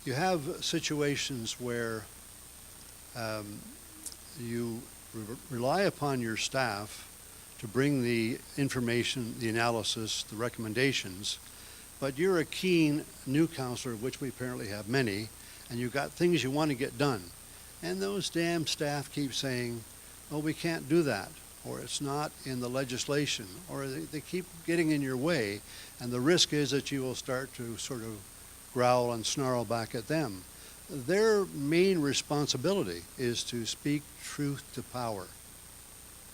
You have situations where you rely upon your staff to bring the information, the analysis, the recommendations, but you're a keen new counselor, which we apparently have many, and you've got things you want to get done. And those damn staff keep saying, oh, we can't do that, or it's not in the legislation, or they keep getting in your way, and the risk is that you will start to sort of growl and snarl back at them. Their main responsibility is to speak truth to power,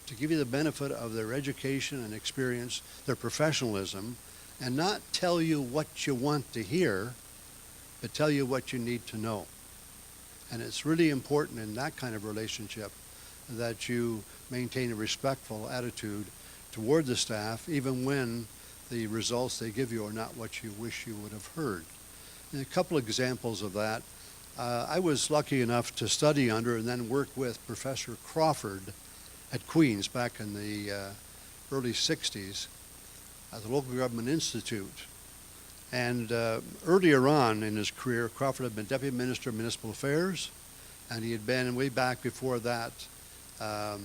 to give you the benefit of their education and experience, their professionalism, and not tell you what you want to hear, but tell you what you need to know. And it's really important in that kind of relationship that you maintain a respectful attitude toward the staff, even when the results they give you are not what you wish you would have heard. And a couple examples of that. I was lucky enough to study under and then work with Professor Crawford at Queen's back in the early 60s at the Local Government Institute. And earlier on in his career, Crawford had been Deputy Minister of Municipal Affairs, and he had been, way back before that, a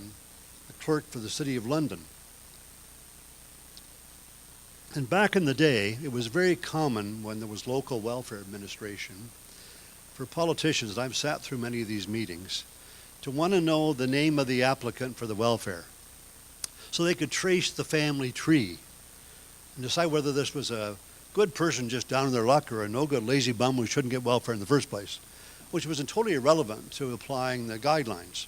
clerk for the City of London. And back in the day, it was very common when there was local welfare administration for politicians, and I've sat through many of these meetings, to want to know the name of the applicant for the welfare so they could trace the family tree and decide whether this was a good person just down in their luck or a no-good lazy bum who shouldn't get welfare in the first place, which was totally irrelevant to applying the guidelines.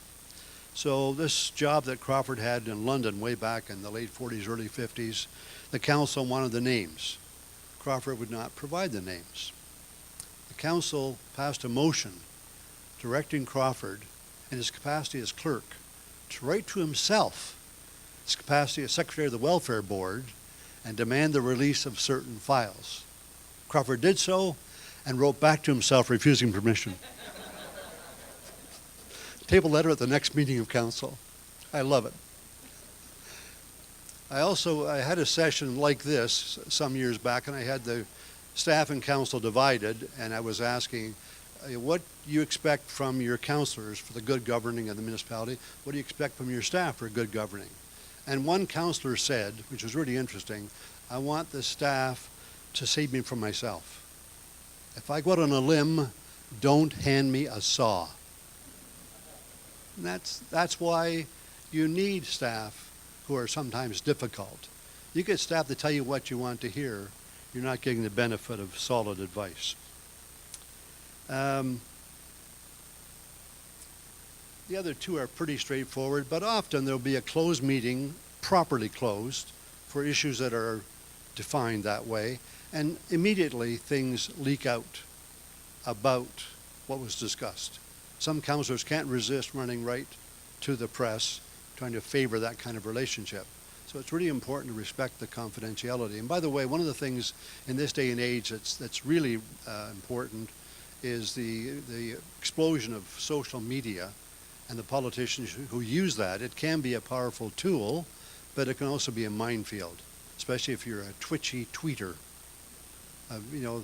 So this job that Crawford had in London way back in the late 40s, early 50s, the council wanted the names. Crawford would not provide the names. The council passed a motion directing Crawford in his capacity as clerk to write to himself, his capacity as secretary of the welfare board, and demand the release of certain files. Crawford did so and wrote back to himself refusing permission. Table letter at the next meeting of council. I love it. I had a session like this some years back, and I had the staff and council divided, and I was asking, what you expect from your councillors for the good governing of the municipality. What do you expect from your staff for good governing? And one councillor said, which was really interesting, I want the staff to save me from myself. If I go out on a limb, don't hand me a saw. And that's why you need staff who are sometimes difficult. You get staff to tell you what you want to hear, you're not getting the benefit of solid advice. The other two are pretty straightforward, but often there'll be a closed meeting, properly closed, for issues that are defined that way, and immediately things leak out about what was discussed. Some councillors can't resist running right to the press, trying to favor that kind of relationship. So it's really important to respect the confidentiality. And by the way, one of the things in this day and age that's really important is the explosion of social media and the politicians who use that. It can be a powerful tool, but it can also be a minefield, especially if you're a twitchy tweeter. You know,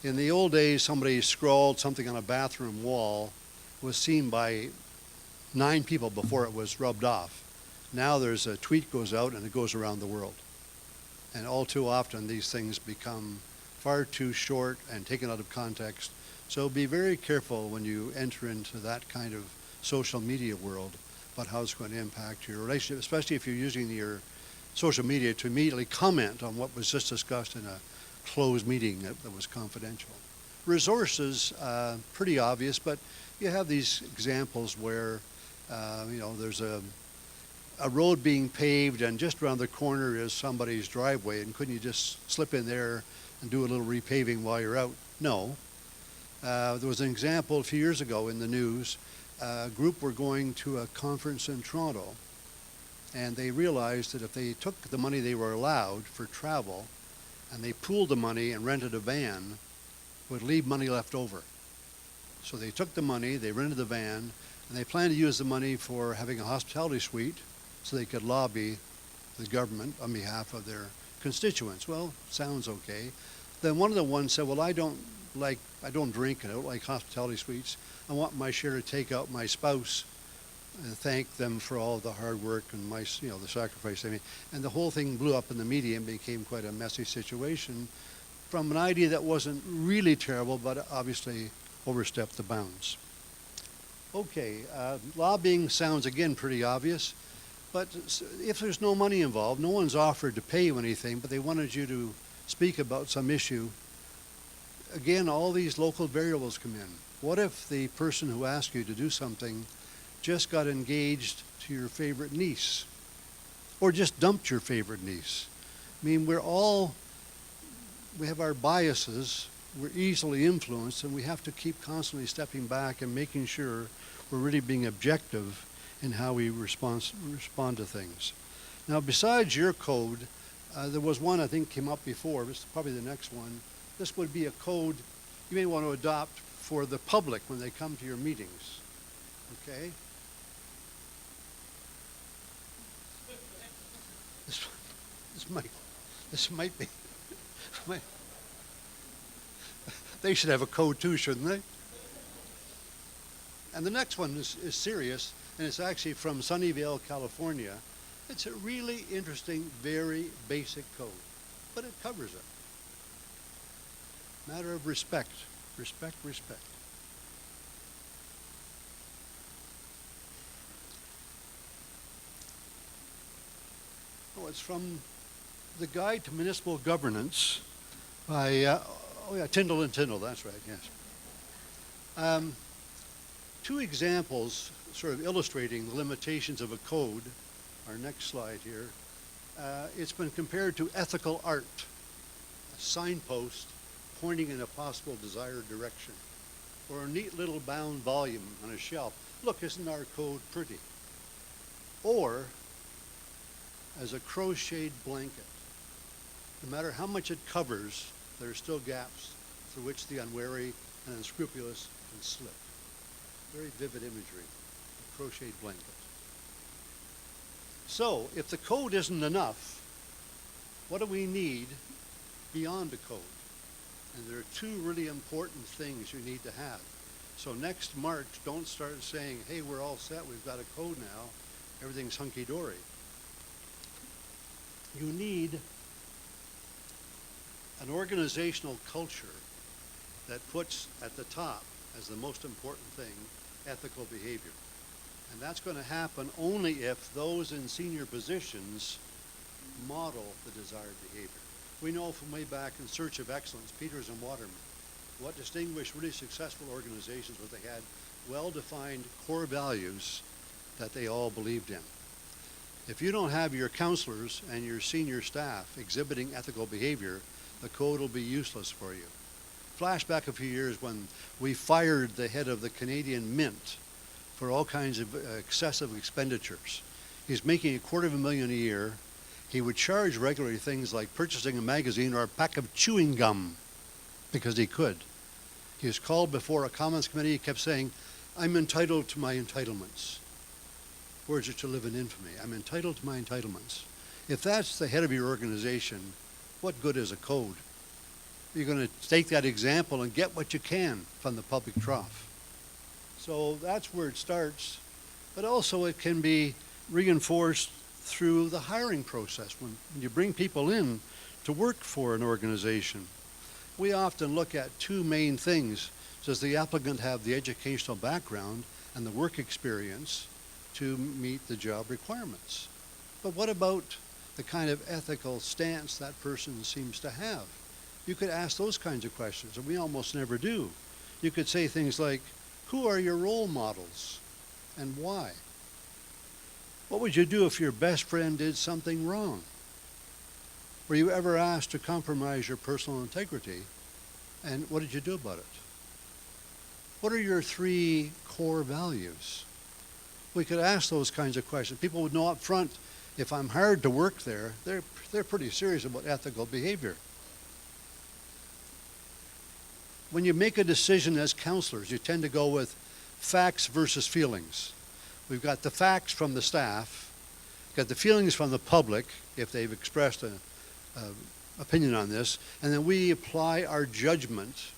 in the old days, somebody scrawled something on a bathroom wall, was seen by 9 people before it was rubbed off. Now there's a tweet goes out and it goes around the world. And all too often these things become far too short and taken out of context. So be very careful when you enter into that kind of social media world about how it's going to impact your relationship, especially if you're using your social media to immediately comment on what was just discussed in a closed meeting that was confidential. Resources, pretty obvious, but you have these examples where, you know, there's a road being paved and just around the corner is somebody's driveway, and couldn't you just slip in there and do a little repaving while you're out? No. There was an example a few years ago in the news. A group were going to a conference in Toronto, and they realized that if they took the money they were allowed for travel and they pooled the money and rented a van, it would leave money left over. So they took the money, they rented the van, and they planned to use the money for having a hospitality suite so they could lobby the government on behalf of their constituents. Well, sounds okay. Then one of the ones said, well, I don't drink and I don't like hospitality suites. I want my share to take out my spouse and thank them for all the hard work and the sacrifice they made. And the whole thing blew up in the media and became quite a messy situation from an idea that wasn't really terrible, but obviously overstepped the bounds. Okay, lobbying sounds again pretty obvious, but if there's no money involved, no one's offered to pay you anything, but they wanted you to speak about some issue. Again, all these local variables come in. What if the person who asked you to do something just got engaged to your favorite niece, or just dumped your favorite niece? I mean, we have our biases, we're easily influenced, and we have to keep constantly stepping back and making sure we're really being objective in how we respond to things. Now, besides your code, there was one I think came up before. This is probably the next one. This would be a code you may want to adopt for the public when they come to your meetings. Okay? This might be. They should have a code too, shouldn't they? And the next one is serious, and it's actually from Sunnyvale, California. It's a really interesting, very basic code, but it covers it. Matter of respect. Respect, respect. Oh, it's from the Guide to Municipal Governance by, Tyndall and Tyndall, that's right, yes. 2 examples sort of illustrating the limitations of a code. Our next slide here. It's been compared to ethical art, a signpost pointing in a possible desired direction, or a neat little bound volume on a shelf. Look, isn't our code pretty? Or as a crocheted blanket. No matter how much it covers, there are still gaps through which the unwary and unscrupulous can slip. Very vivid imagery, a crocheted blanket. So, if the code isn't enough, what do we need beyond a code? And there are 2 really important things you need to have. So next March, don't start saying, hey, we're all set, we've got a code now, everything's hunky-dory. You need an organizational culture that puts at the top, as the most important thing, ethical behavior. And that's going to happen only if those in senior positions model the desired behavior. We know from way back in Search of Excellence, Peters and Waterman, what distinguished really successful organizations was they had well-defined core values that they all believed in. If you don't have your counselors and your senior staff exhibiting ethical behavior, the code will be useless for you. Flashback a few years when we fired the head of the Canadian Mint for all kinds of excessive expenditures. He's making $250,000 a year. He would charge regularly things like purchasing a magazine or a pack of chewing gum because he could. He was called before a Commons Committee. He kept saying, I'm entitled to my entitlements. Words are to live in infamy. I'm entitled to my entitlements. If that's the head of your organization, what good is a code? You're going to take that example and get what you can from the public trough. So that's where it starts. But also it can be reinforced through the hiring process. When you bring people in to work for an organization, we often look at two main things. Does the applicant have the educational background and the work experience to meet the job requirements? But what about the kind of ethical stance that person seems to have? You could ask those kinds of questions, and we almost never do. You could say things like, who are your role models and why? What would you do if your best friend did something wrong? Were you ever asked to compromise your personal integrity, and what did you do about it? What are your 3 core values? We could ask those kinds of questions. People would know up front, if I'm hired to work there, they're pretty serious about ethical behavior. When you make a decision as counselors, you tend to go with facts versus feelings. We've got the facts from the staff, got the feelings from the public, if they've expressed an opinion on this, and then we apply our judgment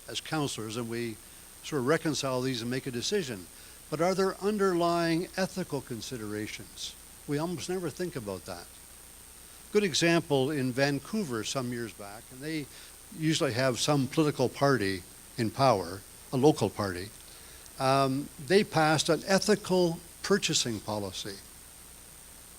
as counselors, and we sort of reconcile these and make a decision. But are there underlying ethical considerations? We almost never think about that. Good example in Vancouver some years back, and they usually have some political party in power, a local party. They passed an ethical purchasing policy.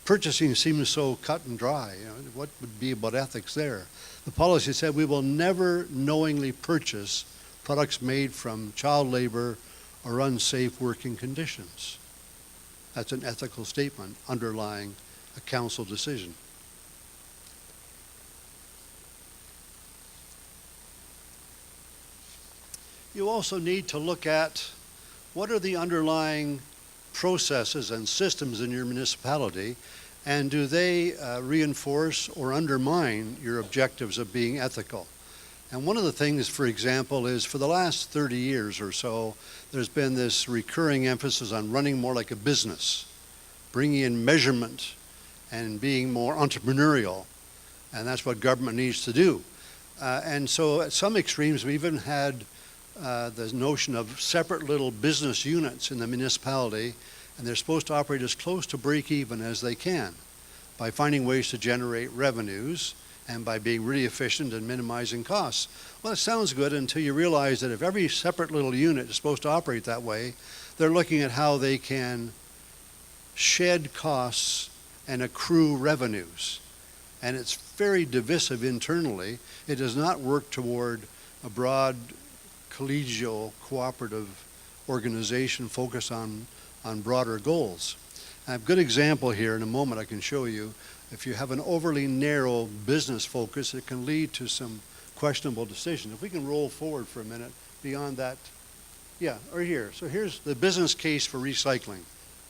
Purchasing seems so cut and dry. You know, what would be about ethics there? The policy said we will never knowingly purchase products made from child labor or unsafe working conditions. That's an ethical statement underlying a council decision. You also need to look at what are the underlying processes and systems in your municipality, and do they reinforce or undermine your objectives of being ethical? And one of the things, for example, is for the last 30 years or so, there's been this recurring emphasis on running more like a business, bringing in measurement and being more entrepreneurial, and that's what government needs to do. And so at some extremes, we even had the notion of separate little business units in the municipality, and they're supposed to operate as close to break even as they can by finding ways to generate revenues and by being really efficient and minimizing costs. Well, it sounds good until you realize that if every separate little unit is supposed to operate that way, they're looking at how they can shed costs and accrue revenues. And it's very divisive internally. It does not work toward a broad collegial cooperative organization focused on broader goals. I have a good example here. In a moment I can show you. If you have an overly narrow business focus, it can lead to some questionable decisions. If we can roll forward for a minute beyond that. Yeah, or here. So here's the business case for recycling.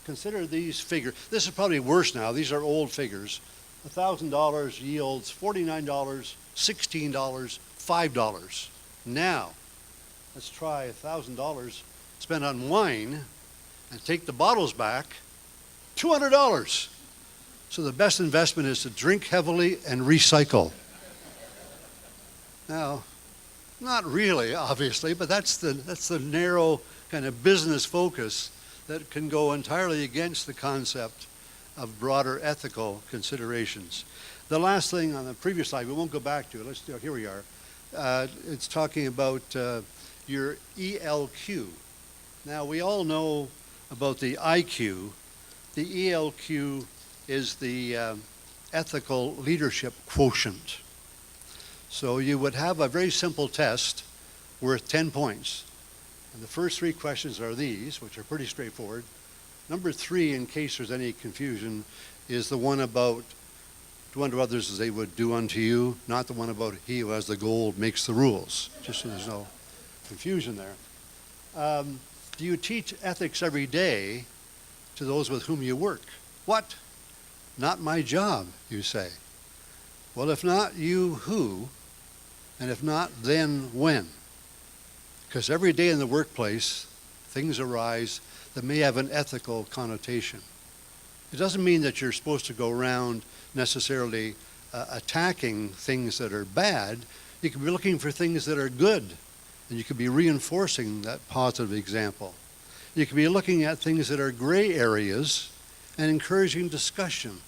Consider these figures. This is probably worse now. These are old figures. $1,000 yields $49, $16, $5. Now, let's try $1,000 spent on wine and take the bottles back, $200. So the best investment is to drink heavily and recycle. Now, Not really, obviously, but that's the narrow kind of business focus that can go entirely against the concept of broader ethical considerations. The last thing on the previous slide, we won't go back to it. Here we are. It's talking about your ELQ. Now, we all know about the IQ. The ELQ is the ethical leadership quotient. So you would have a very simple test worth 10 points. And the first 3 questions are these, which are pretty straightforward. Number 3, in case there's any confusion, is the one about do unto others as they would do unto you, not the one about he who has the gold makes the rules, just so there's no confusion there. Do you teach ethics every day to those with whom you work? What? Not my job, you say. Well, if not you, who? And if not, then when? Because every day in the workplace, things arise that may have an ethical connotation. It doesn't mean that you're supposed to go around necessarily attacking things that are bad. You can be looking for things that are good, and you could be reinforcing that positive example. You could be looking at things that are gray areas and encouraging discussion.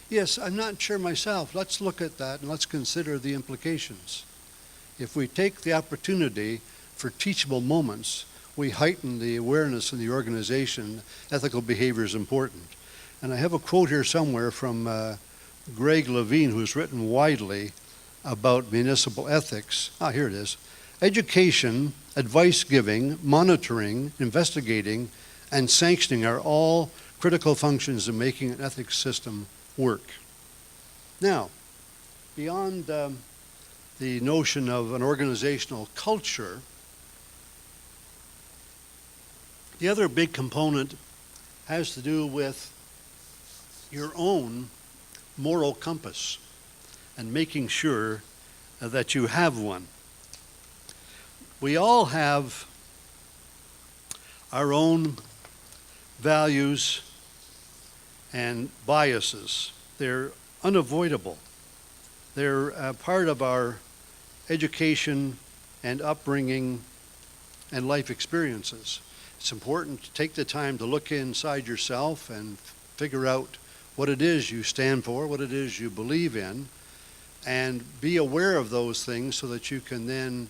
Yes, I'm not sure myself. Let's look at that and let's consider the implications. If we take the opportunity for teachable moments, we heighten the awareness in the organization. Ethical behavior is important. And I have a quote here somewhere from Greg Levine, who's written widely about municipal ethics. Here it is. Education, advice giving, monitoring, investigating, and sanctioning are all critical functions in making an ethics system work. Now, beyond the notion of an organizational culture, the other big component has to do with your own moral compass and making sure that you have one. We all have our own values and biases. They're unavoidable. They're part of our education and upbringing and life experiences. It's important to take the time to look inside yourself and figure out what it is you stand for, what it is you believe in, and be aware of those things so that you can then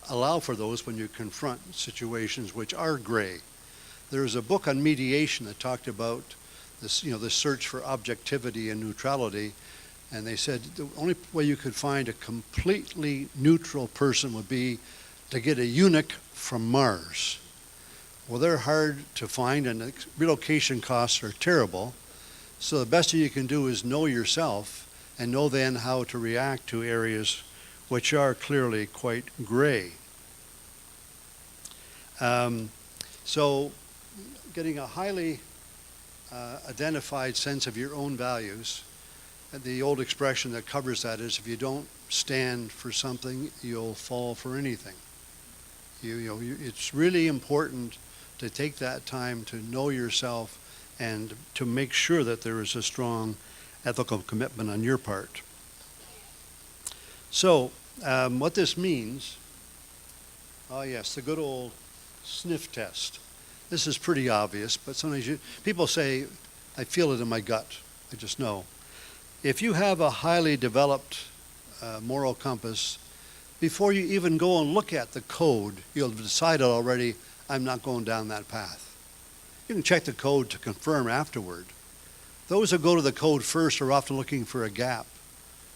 allow for those when you confront situations which are gray. There's a book on mediation that talked about this, the search for objectivity and neutrality, and they said the only way you could find a completely neutral person would be to get a eunuch from Mars. Well, they're hard to find, and the relocation costs are terrible. So the best thing you can do is know yourself and know then how to react to areas which are clearly quite gray. So getting a highly identified sense of your own values, the old expression that covers that is, if you don't stand for something, you'll fall for anything. It's really important to take that time to know yourself and to make sure that there is a strong ethical commitment on your part. So, what this means, yes, the good old sniff test. This is pretty obvious, but sometimes people say, I feel it in my gut. I just know. If you have a highly developed moral compass, before you even go and look at the code, you'll have decided already, I'm not going down that path. You can check the code to confirm afterward. Those who go to the code first are often looking for a gap,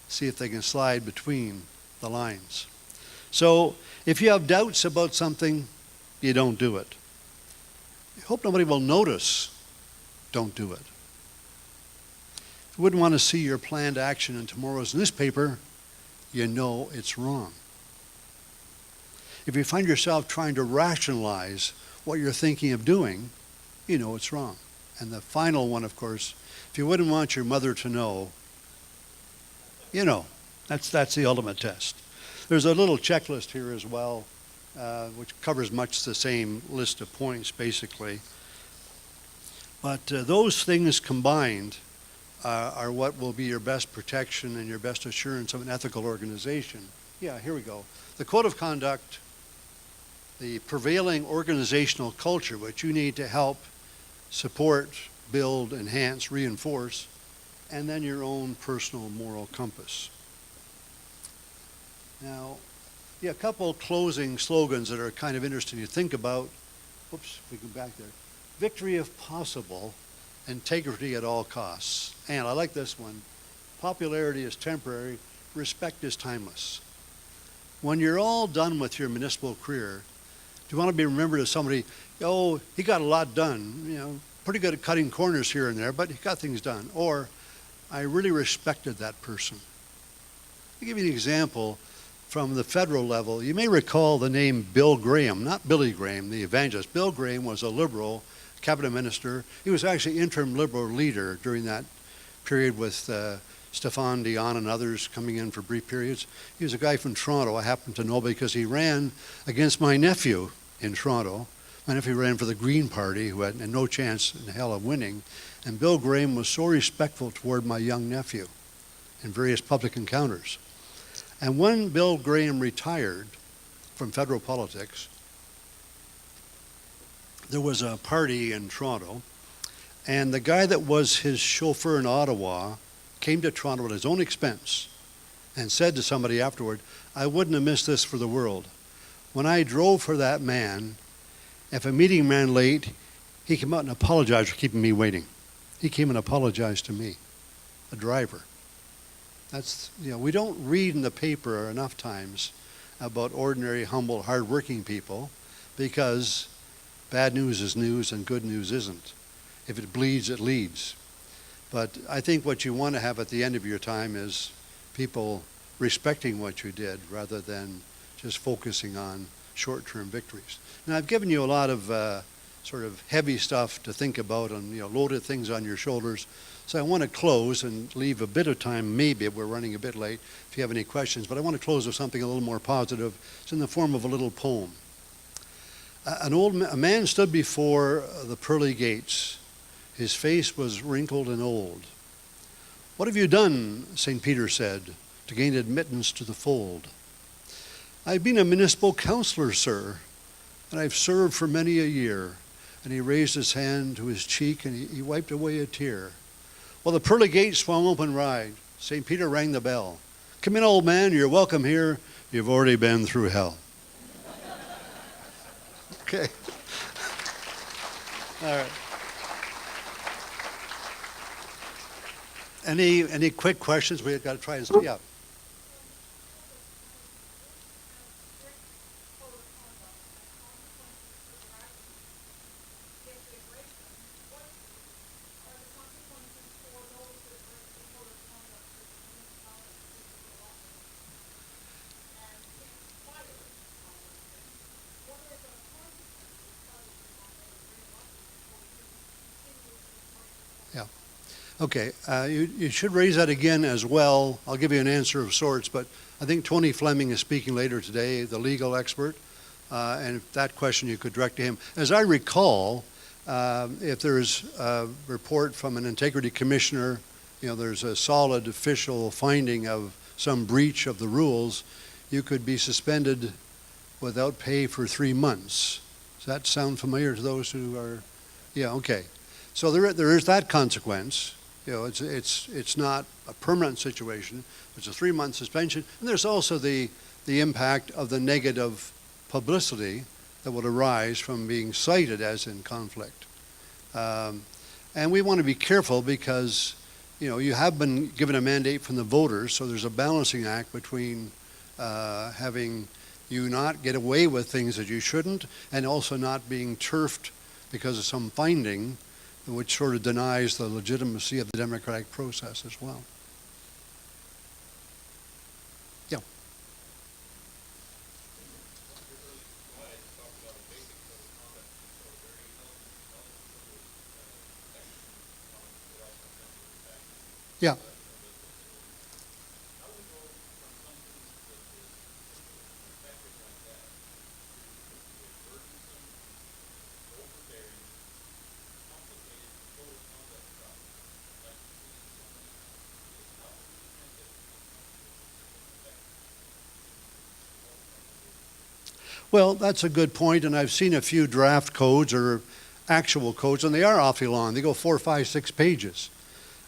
see if they can slide between the lines. So if you have doubts about something, you don't do it. You hope nobody will notice, don't do it. If you wouldn't want to see your planned action in tomorrow's newspaper, you know it's wrong. If you find yourself trying to rationalize what you're thinking of doing, you know it's wrong. And the final one, of course, if you wouldn't want your mother to know, that's the ultimate test. There's a little checklist here as well, which covers much the same list of points, basically. But those things combined are what will be your best protection and your best assurance of an ethical organization. Yeah, here we go. The code of conduct, the prevailing organizational culture, which you need to help support, build, enhance, reinforce, and then your own personal moral compass. Now, yeah, a couple closing slogans that are kind of interesting to think about. Whoops, if we go back there. Victory if possible, integrity at all costs. And I like this one. Popularity is temporary, respect is timeless. When you're all done with your municipal career, do you want to be remembered as somebody, oh, he got a lot done, you know, pretty good at cutting corners here and there, but he got things done. Or, I really respected that person. I'll give you an example from the federal level. You may recall the name Bill Graham, not Billy Graham, the evangelist. Bill Graham was a liberal cabinet minister. He was actually interim liberal leader during that period with Stéphane Dion and others coming in for brief periods. He was a guy from Toronto I happen to know because he ran against my nephew in Toronto. My nephew ran for the Green Party, who had no chance in hell of winning. And Bill Graham was so respectful toward my young nephew in various public encounters. And when Bill Graham retired from federal politics, there was a party in Toronto, and the guy that was his chauffeur in Ottawa came to Toronto at his own expense and said to somebody afterward, I wouldn't have missed this for the world. When I drove for that man, if a meeting ran late, he came out and apologized for keeping me waiting. He came and apologized to me, a driver. That's, you know, we don't read in the paper enough times about ordinary, humble, hardworking people because bad news is news and good news isn't. If it bleeds, it leads. But I think what you want to have at the end of your time is people respecting what you did rather than just focusing on short-term victories. Now, I've given you a lot of sort of heavy stuff to think about and, you know, loaded things on your shoulders. So I want to close and leave a bit of time, maybe we're running a bit late, if you have any questions, but I want to close with something a little more positive. It's in the form of a little poem. A man stood before the pearly gates. His face was wrinkled and old. What have you done, St. Peter said, to gain admittance to the fold? I've been a municipal councillor, sir, and I've served for many a year. And he raised his hand to his cheek and he wiped away a tear. Well, the pearly gates swung open wide. St. Peter rang the bell. Come in, old man, you're welcome here. You've already been through hell. Okay. All right. Any quick questions? We've got to try and yeah. Okay, you should raise that again as well. I'll give you an answer of sorts, but I think Tony Fleming is speaking later today, the legal expert, and if that question you could direct to him. As I recall, if there's a report from an integrity commissioner, you know, there's a solid official finding of some breach of the rules, you could be suspended without pay for 3 months. Does that sound familiar to those who are? Yeah, okay. So there is that consequence. You know, it's not a permanent situation. It's a 3-month suspension. And there's also the impact of the negative publicity that would arise from being cited as in conflict. And we want to be careful because, you know, you have been given a mandate from the voters, so there's a balancing act between having you not get away with things that you shouldn't and also not being turfed because of some finding which sort of denies the legitimacy of the democratic process as well. Yeah. Yeah. Well, that's a good point, and I've seen a few draft codes or actual codes, and they are awfully long. They go 4, 5, 6 pages.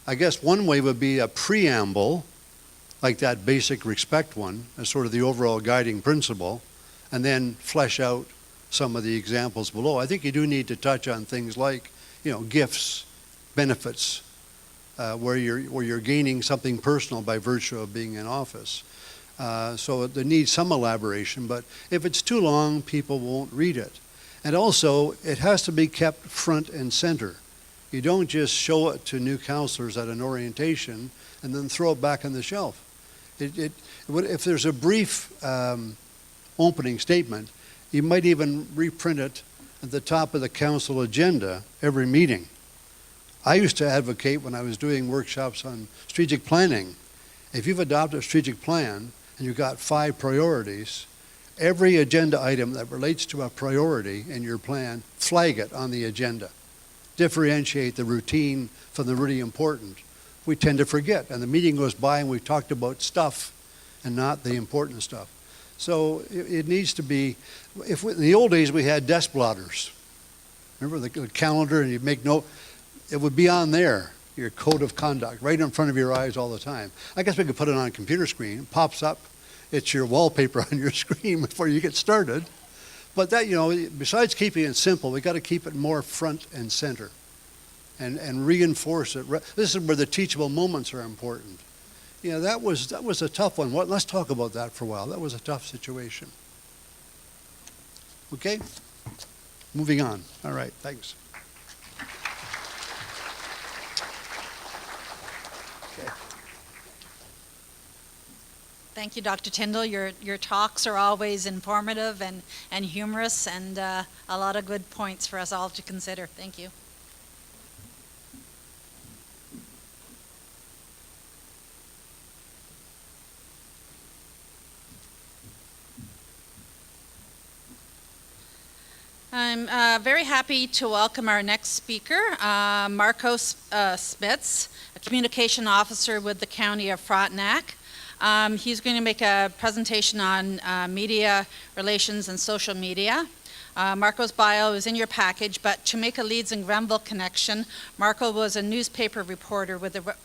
I guess one way would be a preamble, like that basic respect one, as sort of the overall guiding principle, and then flesh out some of the examples below. I think you do need to touch on things like, gifts, benefits, where you're gaining something personal by virtue of being in office. So there needs some elaboration, but if it's too long, people won't read it. And also, it has to be kept front and center. You don't just show it to new counselors at an orientation and then throw it back on the shelf. If there's a brief opening statement, you might even reprint it at the top of the council agenda every meeting. I used to advocate when I was doing workshops on strategic planning. If you've adopted a strategic plan and you've got 5 priorities, every agenda item that relates to a priority in your plan, flag it on the agenda. Differentiate the routine from the really important. We tend to forget, and the meeting goes by and we've talked about stuff and not the important stuff. So it needs to be, in the old days we had desk blotters. Remember the calendar, and you'd make note, it would be on there, your code of conduct, right in front of your eyes all the time. I guess we could put it on a computer screen, it pops up, it's your wallpaper on your screen before you get started. But that, besides keeping it simple, we got to keep it more front and center and reinforce it. This is where the teachable moments are important. That was a tough one. Let's talk about that for a while. That was a tough situation. Okay? Moving on. All right, thanks. Okay. Thank you, Dr. Tyndall. Your talks are always informative and humorous, and a lot of good points for us all to consider. Thank you. I'm very happy to welcome our next speaker, Marco Spitz, a communication officer with the County of Frontenac. He's going to make a presentation on media relations and social media. Marco's bio is in your package, but to make a Leeds and Grenville connection, Marco was a newspaper reporter with the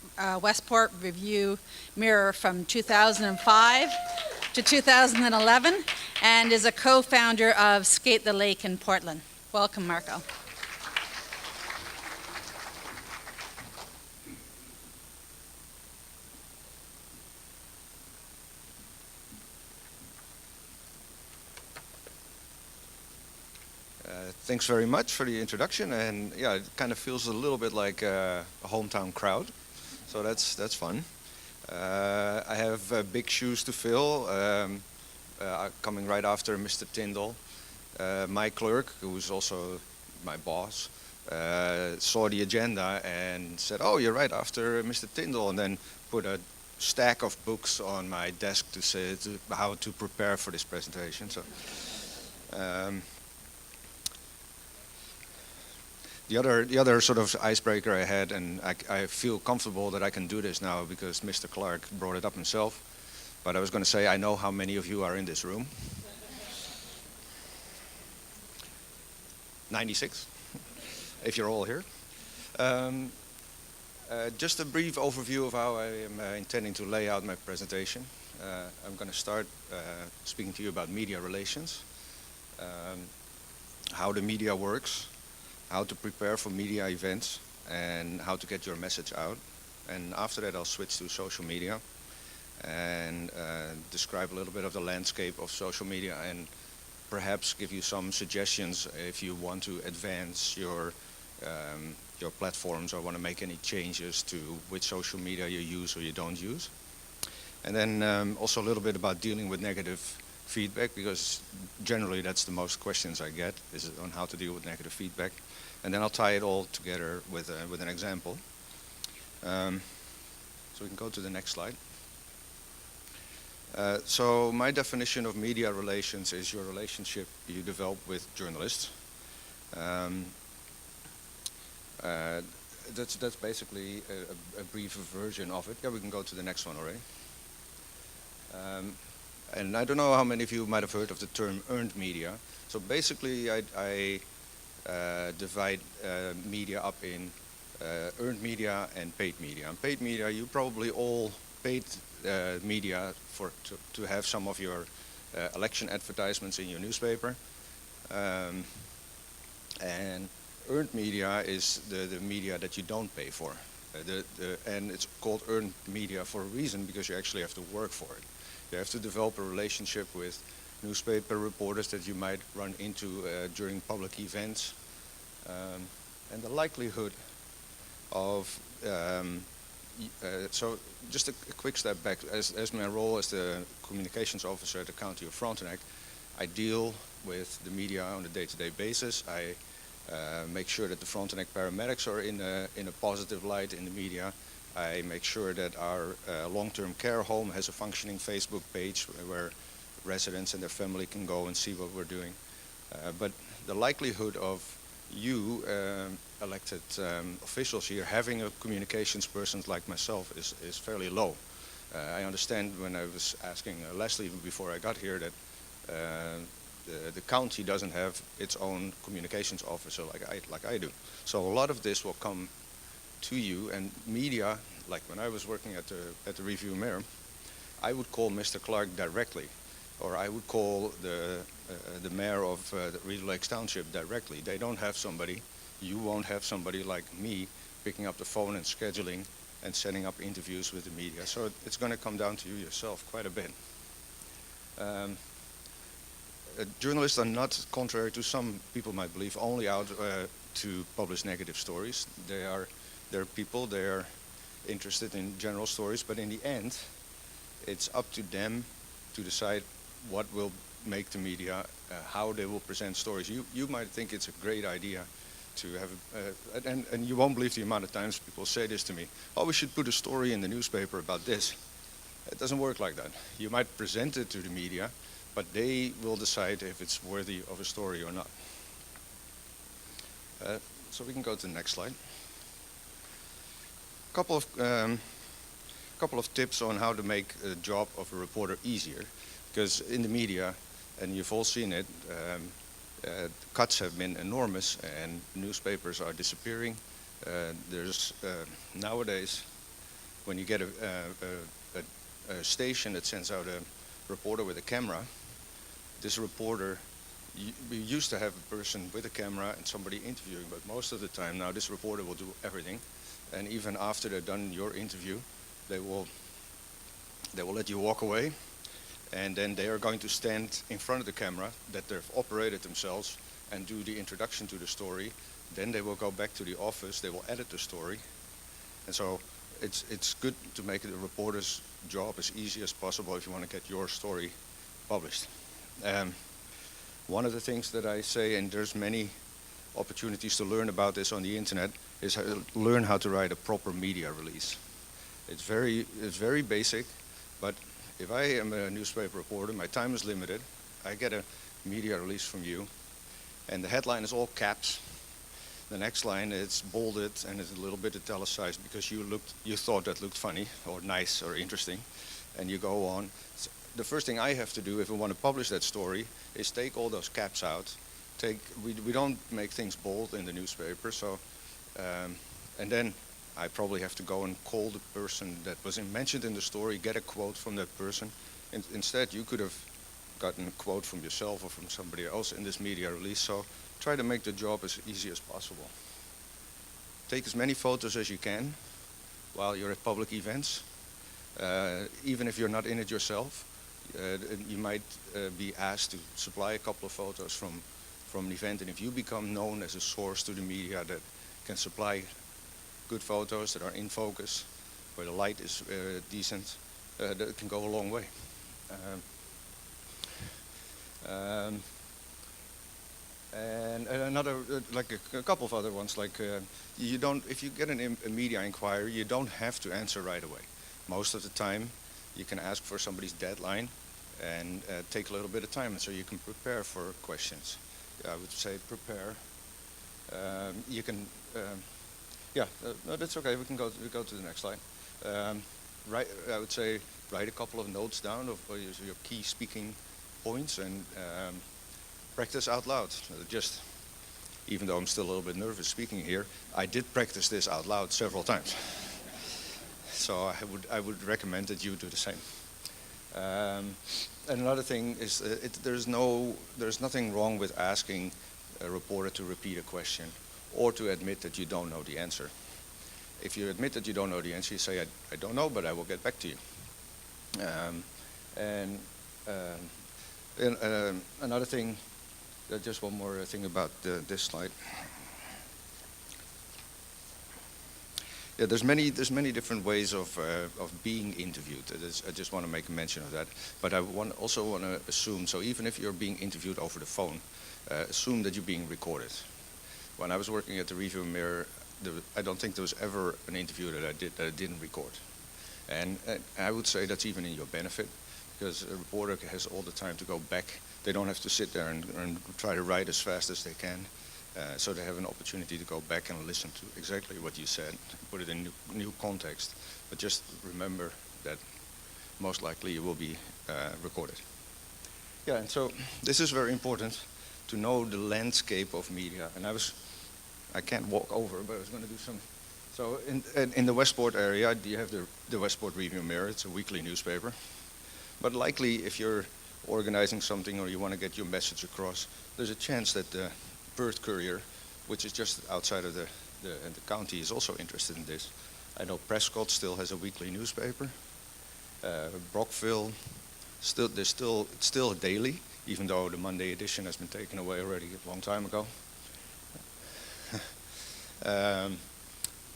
Westport Review Mirror from 2005 to 2011, and is a co-founder of Skate the Lake in Portland. Welcome, Marco. Thanks very much for the introduction, and yeah, it kind of feels a little bit like a hometown crowd, so that's fun. I have big shoes to fill, coming right after Mr. Tyndall. My clerk, who's also my boss, saw the agenda and said, "Oh, you're right after Mr. Tyndall," and then put a stack of books on my desk to say how to prepare for this presentation. So. The other sort of icebreaker I had, and I feel comfortable that I can do this now because Mr. Clark brought it up himself, but I was going to say I know how many of you are in this room. 96, if you're all here. Just a brief overview of how I am intending to lay out my presentation. I'm going to start speaking to you about media relations, how the media works, how to prepare for media events, and how to get your message out. And after that, I'll switch to social media and describe a little bit of the landscape of social media and perhaps give you some suggestions if you want to advance your platforms or want to make any changes to which social media you use or you don't use. And then also a little bit about dealing with negative feedback, because generally that's the most questions I get, is on how to deal with negative feedback. And then I'll tie it all together with an example. So we can go to the next slide. So my definition of media relations is your relationship you develop with journalists. That's basically a brief version of it. Yeah, we can go to the next one already. And I don't know how many of you might have heard of the term earned media. So basically, I divide media up in earned media and paid media. And paid media, you probably all paid media to have some of your election advertisements in your newspaper. And earned media is the media that you don't pay for. And it's called earned media for a reason, because you actually have to work for it. You have to develop a relationship with newspaper reporters that you might run into during public events. And the likelihood of, so just a quick step back, as my role as the communications officer at the County of Frontenac, I deal with the media on a day-to-day basis. I make sure that the Frontenac paramedics are in a positive light in the media. I make sure that our long-term care home has a functioning Facebook page where residents and their family can go and see what we're doing. But the likelihood of you elected officials here having a communications person like myself is fairly low. I understand when I was asking Leslie before I got here that the county doesn't have its own communications officer like I do. So a lot of this will come to you, and media, like when I was working at the Review Mirror, I would call Mr. Clark directly, or I would call the mayor of the Reed Lakes Township directly. They don't have somebody, you won't have somebody like me picking up the phone and scheduling and setting up interviews with the media. So it's going to come down to you yourself quite a bit. Journalists are not, contrary to some people might believe, only out to publish negative stories. They're people, they're interested in general stories, but in the end, it's up to them to decide what will make the media, how they will present stories. You might think it's a great idea to have, and you won't believe the amount of times people say this to me, oh, we should put a story in the newspaper about this. It doesn't work like that. You might present it to the media, but they will decide if it's worthy of a story or not. So we can go to the next slide. Couple of tips on how to make the job of a reporter easier, because in the media, and you've all seen it, cuts have been enormous and newspapers are disappearing. There's nowadays, when you get a station that sends out a reporter with a camera, this reporter, we used to have a person with a camera and somebody interviewing, but most of the time now this reporter will do everything. And even after they're done your interview, they will let you walk away, and then they are going to stand in front of the camera that they've operated themselves and do the introduction to the story. Then they will go back to the office, they will edit the story. And so it's good to make the reporter's job as easy as possible if you want to get your story published. One of the things that I say, and there's many opportunities to learn about this on the internet, is learn how to write a proper media release. It's very basic, but if I am a newspaper reporter, my time is limited, I get a media release from you, and the headline is all caps. The next line is bolded and is a little bit italicized because you thought that looked funny or nice or interesting, and you go on. So the first thing I have to do if I want to publish that story is take all those caps out. We don't make things bold in the newspaper, so and then I probably have to go and call the person that was mentioned in the story, get a quote from that person. Instead, you could have gotten a quote from yourself or from somebody else in this media release, so try to make the job as easy as possible. Take as many photos as you can while you're at public events. Even if you're not in it yourself, you might be asked to supply a couple of photos from an event, and if you become known as a source to the media that can supply good photos that are in focus, where the light is decent, that can go a long way. And another, like a couple of other ones, like if you get a media inquiry, you don't have to answer right away. Most of the time, you can ask for somebody's deadline and take a little bit of time, and so you can prepare for questions. I would say prepare. You can, no, that's okay. We go to the next slide. I would say write a couple of notes down of your key speaking points and practice out loud. Just, even though I'm still a little bit nervous speaking here, I did practice this out loud several times. So I would recommend that you do the same. And another thing is there's nothing wrong with asking a reporter to repeat a question or to admit that you don't know the answer. If you admit that you don't know the answer, you say, I don't know, but I will get back to you. Another thing, just one more thing about this slide. Yeah, there's many different ways of being interviewed. I just want to make a mention of that. But I also want to assume, so even if you're being interviewed over the phone, assume that you're being recorded. When I was working at the Review Mirror, I don't think there was ever an interview that I didn't record. And I would say that's even in your benefit, because a reporter has all the time to go back. They don't have to sit there and try to write as fast as they can. So they have an opportunity to go back and listen to exactly what you said, put it in new context. But just remember that most likely you will be recorded. Yeah, and so this is very important to know the landscape of media. And I can't walk over, but I was going to do some. So in the Westport area, you have the Westport Review Mirror. It's a weekly newspaper. But likely, if you're organizing something or you want to get your message across, there's a chance that the Perth Courier, which is just outside of the county, is also interested in this. I know Prescott still has a weekly newspaper. Brockville, it's still daily, even though the Monday edition has been taken away already a long time ago.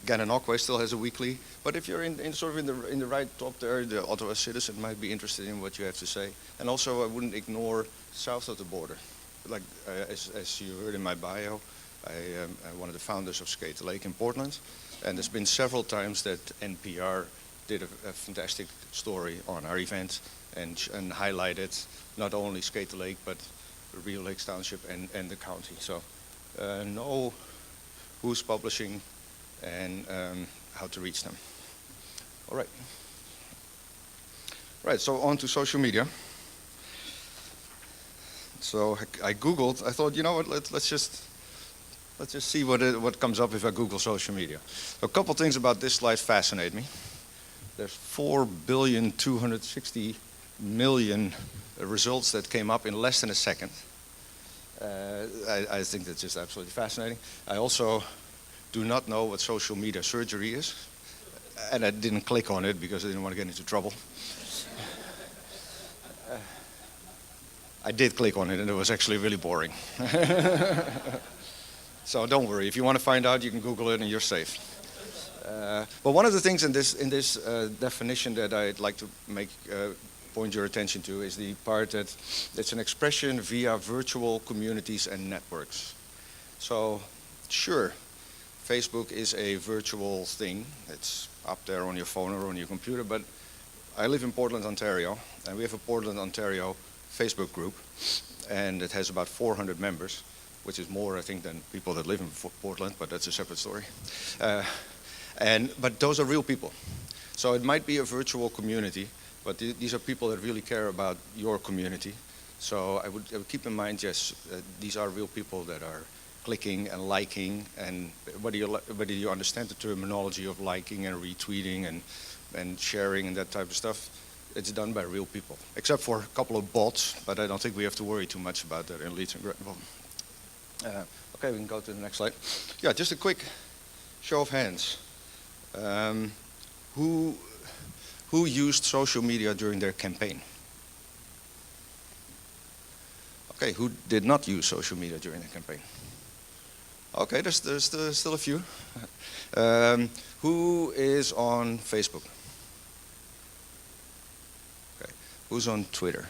Gananoque still has a weekly, but if you're in the right top there, the Ottawa Citizen might be interested in what you have to say. And also, I wouldn't ignore south of the border. Like as you heard in my bio, I'm one of the founders of Skate Lake in Portland, and there's been several times that NPR did a fantastic story on our event and highlighted not only Skate Lake but Rio Lakes Township and the county. So know who's publishing and how to reach them. All right. Right, so on to social media. So I Googled, I thought, you know what, let's just see what comes up if I Google social media. A couple things about this slide fascinate me. There's 4,260,000,000 results that came up in less than a second. I think that's just absolutely fascinating. I also do not know what social media surgery is, and I didn't click on it because I didn't want to get into trouble. I did click on it, and it was actually really boring. So don't worry. If you want to find out, you can Google it, and you're safe. But one of the things in this definition that I'd like to point your attention to is the part that it's an expression via virtual communities and networks. So, sure, Facebook is a virtual thing. It's up there on your phone or on your computer, but I live in Portland, Ontario, and we have a Portland, Ontario Facebook group, and it has about 400 members, which is more, I think, than people that live in Portland, but that's a separate story. But those are real people. So it might be a virtual community, but these are people that really care about your community. So I would keep in mind, yes, these are real people that are clicking and liking, and whether you understand the terminology of liking and retweeting and sharing and that type of stuff, it's done by real people, except for a couple of bots, but I don't think we have to worry too much about that in Leeds and Grenville. Okay, we can go to the next slide. Yeah, just a quick show of hands. Who used social media during their campaign? Okay, who did not use social media during their campaign? Okay, there's still a few. Who is on Facebook? Okay, who's on Twitter?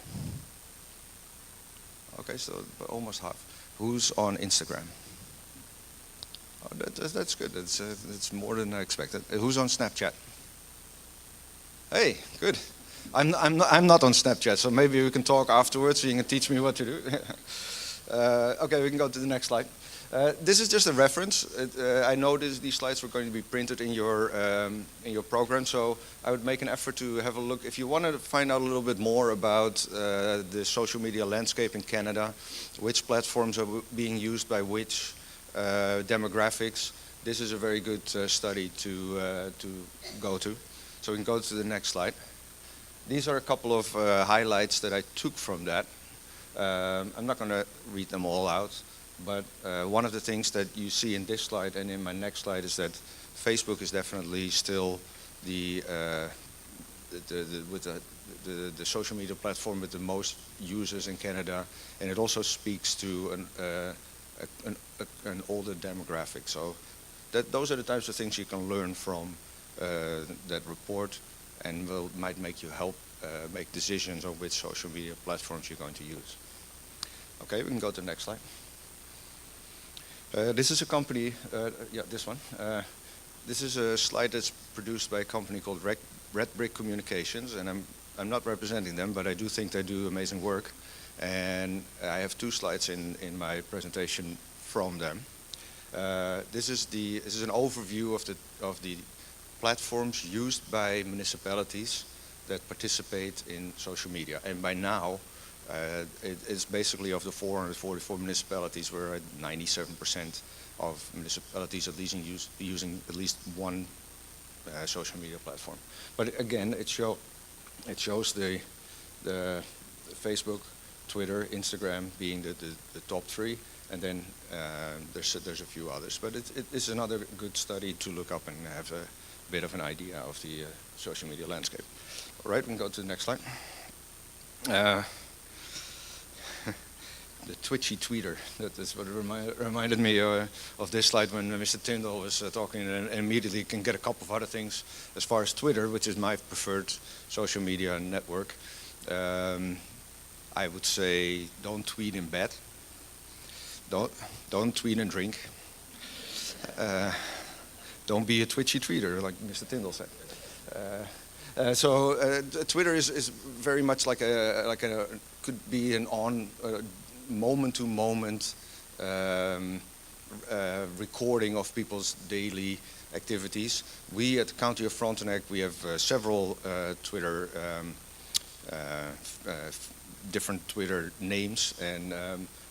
Okay, so almost half. Who's on Instagram? Oh, that's good. That's more than I expected. Who's on Snapchat? Hey, good. I'm not on Snapchat, so maybe we can talk afterwards so you can teach me what to do. Okay, we can go to the next slide. This is just a reference. I noticed these slides were going to be printed in your program, so I would make an effort to have a look. If you want to find out a little bit more about the social media landscape in Canada, which platforms are being used by which demographics, this is a very good study to go to. So we can go to the next slide. These are a couple of highlights that I took from that. I'm not going to read them all out, but one of the things that you see in this slide and in my next slide is that Facebook is definitely still the social media platform with the most users in Canada, and it also speaks to an older demographic. So those are the types of things you can learn from that report, and might make you help make decisions on which social media platforms you're going to use. Okay, we can go to the next slide. This is a company, yeah, this one. This is a slide that's produced by a company called Red Brick Communications, and I'm not representing them, but I do think they do amazing work. And I have two slides in my presentation from them. This is an overview of the platforms used by municipalities that participate in social media. And by now, it's basically of the 444 municipalities, we're at 97% of municipalities at least using at least one social media platform. But again, it shows the Facebook, Twitter, Instagram being the top three, and then there's a few others. But it's another good study to look up and have a bit of an idea of the social media landscape. All right, we can go to the next slide. The twitchy tweeter, that is what reminded me of this slide when Mr. Tyndall was talking, and immediately can get a couple of other things as far as Twitter, which is my preferred social media network. I would say don't tweet in bed. Don't tweet and drink. Don't be a twitchy tweeter, like Mr. Tyndall said. So Twitter is very much like a could be an moment-to-moment recording of people's daily activities. We at the County of Frontenac, we have several Twitter, different Twitter names, and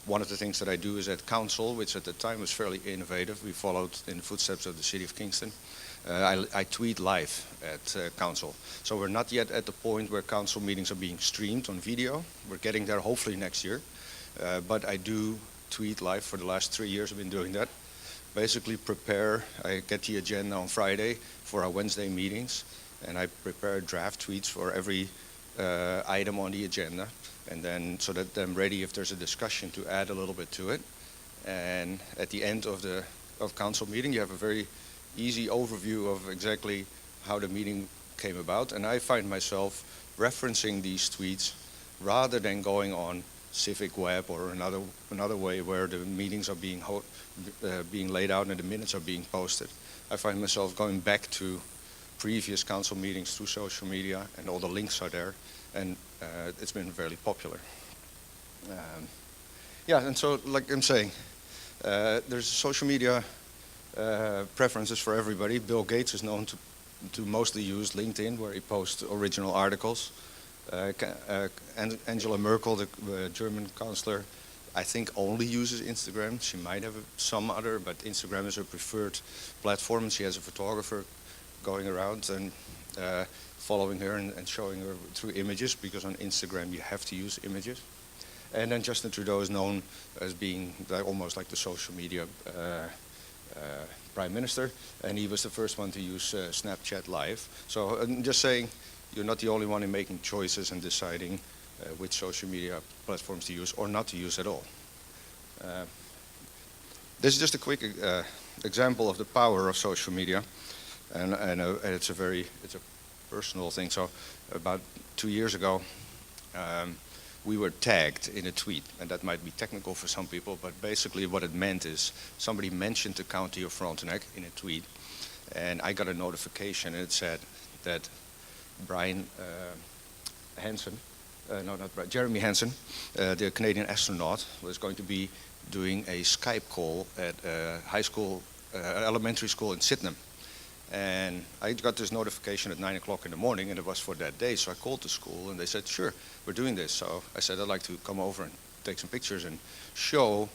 one of the things that I do is at Council, which at the time was fairly innovative. We followed in the footsteps of the City of Kingston. I tweet live at Council. So we're not yet at the point where Council meetings are being streamed on video. We're getting there hopefully next year. But I do tweet live. For the last 3 years I've been doing that. Basically I get the agenda on Friday for our Wednesday meetings, and I prepare draft tweets for every item on the agenda, and then so that I'm ready if there's a discussion to add a little bit to it. And at the end of the Council meeting, you have a very easy overview of exactly how the meeting came about, and I find myself referencing these tweets rather than going on Civic Web or another way where the meetings are being laid out and the minutes are being posted. I find myself going back to previous council meetings through social media, and all the links are there, and it's been very popular. Yeah, and so like I'm saying, there's social media preferences for everybody. Bill Gates is known to mostly use LinkedIn, where he posts original articles. Angela Merkel, the German chancellor, I think only uses Instagram. She might have some other, but Instagram is her preferred platform, and she has a photographer going around and following her and showing her through images, because on Instagram you have to use images. And then Justin Trudeau is known as being almost like the social media prime minister, and he was the first one to use Snapchat Live. So I'm just saying, you're not the only one in making choices and deciding which social media platforms to use or not to use at all. This is just a quick example of the power of social media, and it's a personal thing. So about 2 years ago, we were tagged in a tweet, and that might be technical for some people, but basically what it meant is somebody mentioned the County of Frontenac in a tweet, and I got a notification, and it said that Brian Hansen Jeremy Hansen, the Canadian astronaut, was going to be doing a Skype call at a high school, elementary school in Sydenham. And I got this notification at 9 o'clock in the morning, and it was for that day. So I called the school, and they said, sure, we're doing this. So I said, I'd like to come over and take some pictures and show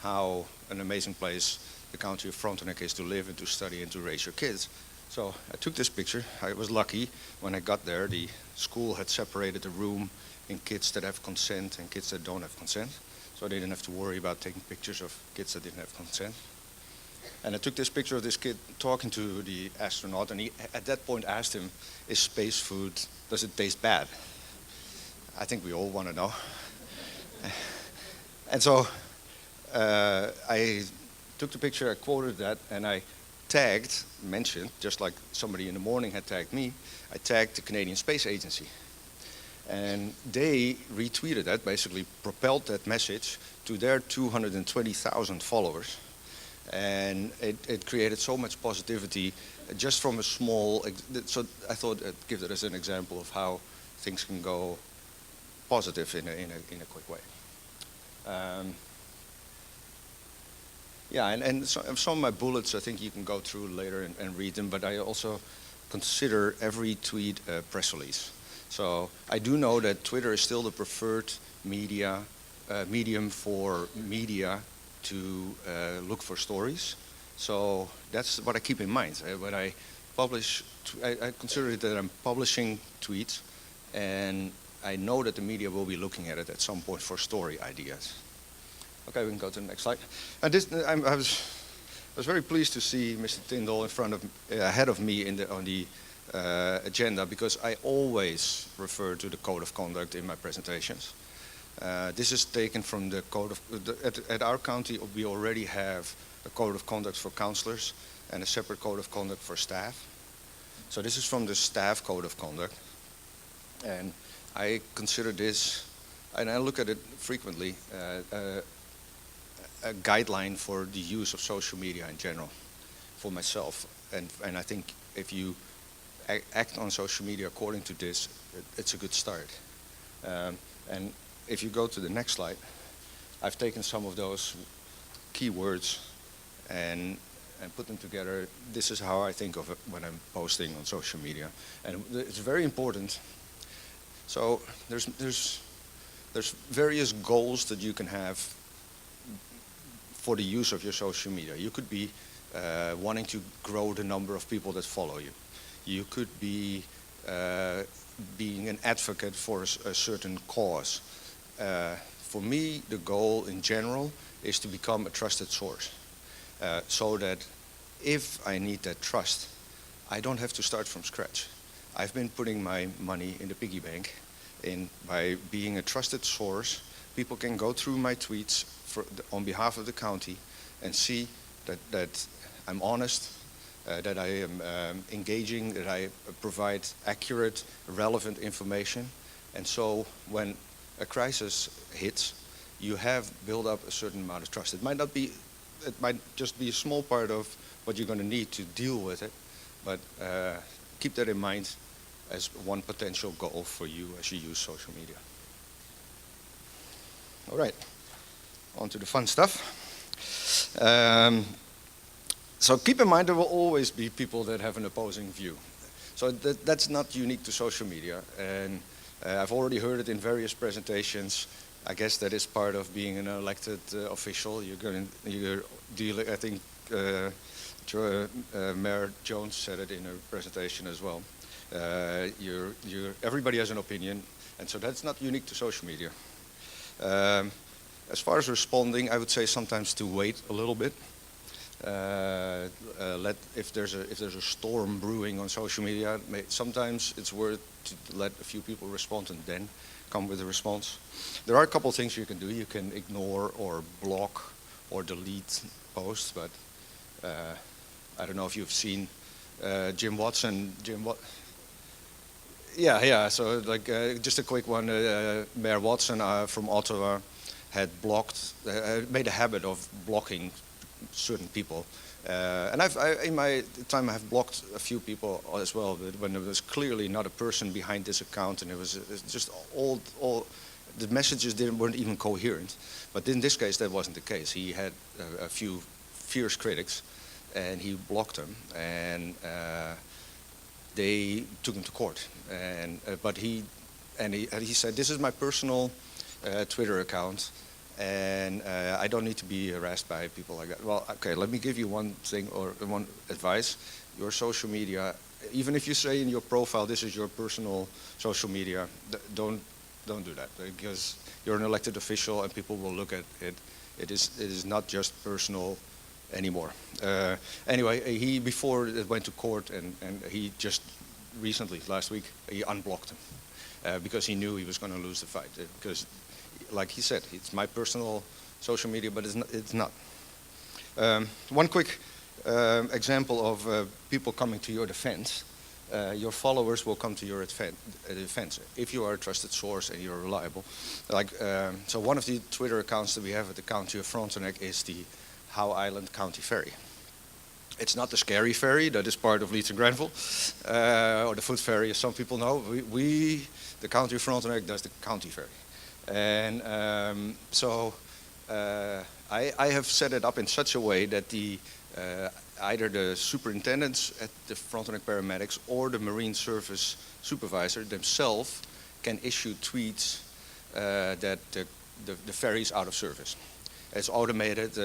how an amazing place the county of Frontenac is to live and to study and to raise your kids. So I took this picture. I was lucky. When I got there, the school had separated the room in kids that have consent and kids that don't have consent. So they didn't have to worry about taking pictures of kids that didn't have consent. And I took this picture of this kid talking to the astronaut, and he at that point asked him, is space food, does it taste bad? I think we all want to know. And so I took the picture, I quoted that, and I mentioned, just like somebody in the morning had tagged me, I tagged the Canadian Space Agency. And they retweeted that, basically propelled that message to their 220,000 followers. And it created so much positivity just from a small, so I thought I'd give that as an example of how things can go positive in a quick way. Yeah, and so, some of my bullets I think you can go through later and read them, but I also consider every tweet a press release. So I do know that Twitter is still the preferred medium for media to look for stories. So that's what I keep in mind. When I publish, I consider it that I'm publishing tweets, and I know that the media will be looking at it at some point for story ideas. Okay, we can go to the next slide. And this, I was very pleased to see Mr. Tyndall ahead of me on the agenda, because I always refer to the code of conduct in my presentations. This is taken from the code of, at our county we already have a code of conduct for counselors and a separate code of conduct for staff. So this is from the staff code of conduct. And I consider this, and I look at it frequently, a guideline for the use of social media in general for myself. And I think if you act on social media according to this, it's a good start. And if you go to the next slide, I've taken some of those keywords and put them together. This is how I think of it when I'm posting on social media. And it's very important. So there's various goals that you can have for the use of your social media. You could be wanting to grow the number of people that follow you. You could be being an advocate for a certain cause. For me, the goal in general is to become a trusted source, so that if I need that trust, I don't have to start from scratch. I've been putting my money in the piggy bank, by being a trusted source. People can go through my tweets on behalf of the county and see that I'm honest, that I am engaging, that I provide accurate, relevant information. And so when a crisis hits, you have built up a certain amount of trust. It might just be a small part of what you're going to need to deal with it, but keep that in mind as one potential goal for you as you use social media. All right, on to the fun stuff. So keep in mind there will always be people that have an opposing view. So that's not unique to social media, and I've already heard it in various presentations. I guess that is part of being an elected official. You're dealing. I think Mayor Jones said it in her presentation as well. Everybody has an opinion, and so that's not unique to social media. As far as responding, I would say sometimes to wait a little bit. If there's a storm brewing on social media, sometimes it's worth to let a few people respond and then come with a response. There are a couple of things you can do. You can ignore or block or delete posts, but I don't know if you've seen Jim Watson. Yeah. So like just a quick one. Mayor Watson from Ottawa had made a habit of blocking certain people. And in my time, I've blocked a few people as well, but when there was clearly not a person behind this account, and it's just all the messages weren't even coherent. But in this case, that wasn't the case. He had a few fierce critics, and he blocked them, and they took him to court. But he said, "This is my personal Twitter account, and I don't need to be harassed by people like that." Well, okay, let me give you one thing or one advice. Your social media, even if you say in your profile, this is your personal social media, don't do that, because you're an elected official and people will look at it. It is not just personal anymore. Anyway, before it went to court, and he just recently, last week, he unblocked him because he knew he was going to lose the fight. Because, like he said, it's my personal social media, but it's not. One quick example of people coming to your defense. Your followers will come to your defense if you are a trusted source and you're reliable. So one of the Twitter accounts that we have at the County of Frontenac is the Howe Island County Ferry. It's not the scary ferry that is part of Leeds and Grenville, or the foot ferry, as some people know. The County of Frontenac, does the county ferry. And I have set it up in such a way that either the superintendents at the Frontenac Paramedics or the Marine Service supervisor themselves can issue tweets that the ferry is out of service. It's automated.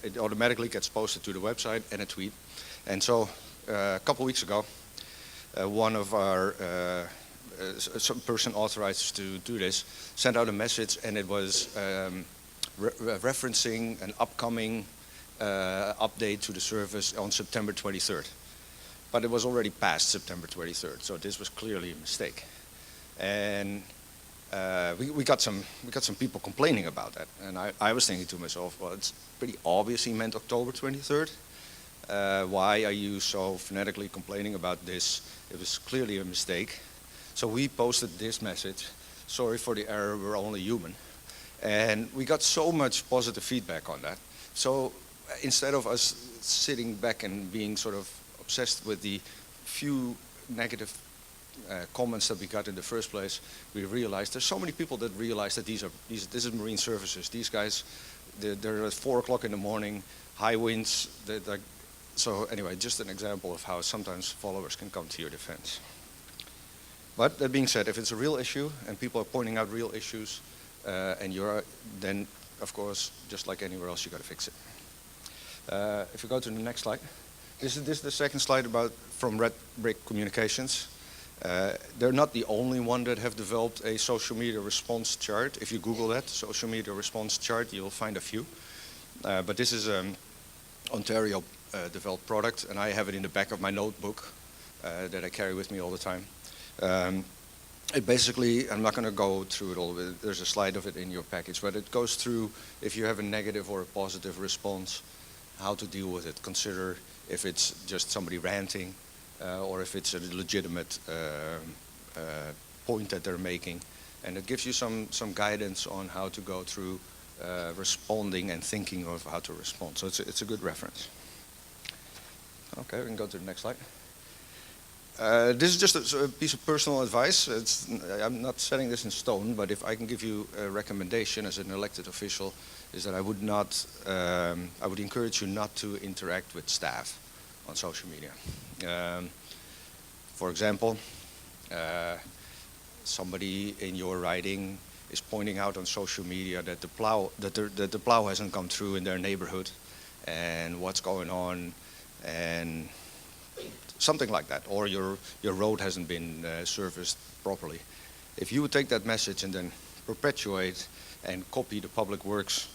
It automatically gets posted to the website and a tweet. And so a couple weeks ago, one of our some person authorized to do this sent out a message, and it was referencing an upcoming update to the service on September 23rd. But it was already past September 23rd, so this was clearly a mistake. And we got some people complaining about that, and I was thinking to myself, well, it's pretty obvious he meant October 23rd. Why are you so fanatically complaining about this? It was clearly a mistake. So we posted this message: "Sorry for the error, we're only human." And we got so much positive feedback on that. So instead of us sitting back and being sort of obsessed with the few negative comments that we got in the first place, we realized there's so many people that realize that this is Marine Services. These guys, they're at 4 o'clock in the morning, high winds. So anyway, just an example of how sometimes followers can come to your defense. But that being said, if it's a real issue and people are pointing out real issues, then of course, just like anywhere else, you got to fix it. If you go to the next slide, this is the second slide from Red Brick Communications. They're not the only one that have developed a social media response chart. If you Google that, social media response chart, you'll find a few. But this is an Ontario developed product, and I have it in the back of my notebook that I carry with me all the time. It basically, I'm not going to go through it all, there's a slide of it in your package, but it goes through if you have a negative or a positive response, how to deal with it. Consider if it's just somebody ranting, or if it's a legitimate point that they're making. And it gives you some guidance on how to go through responding and thinking of how to respond. So it's a good reference. Okay, we can go to the next slide. This is just a piece of personal advice. I'm not setting this in stone, but if I can give you a recommendation as an elected official, is that I would encourage you not to interact with staff on social media. For example, somebody in your riding is pointing out on social media that the plow hasn't come through in their neighborhood, and what's going on, and something like that, or your road hasn't been serviced properly. If you would take that message and then perpetuate and copy the Public Works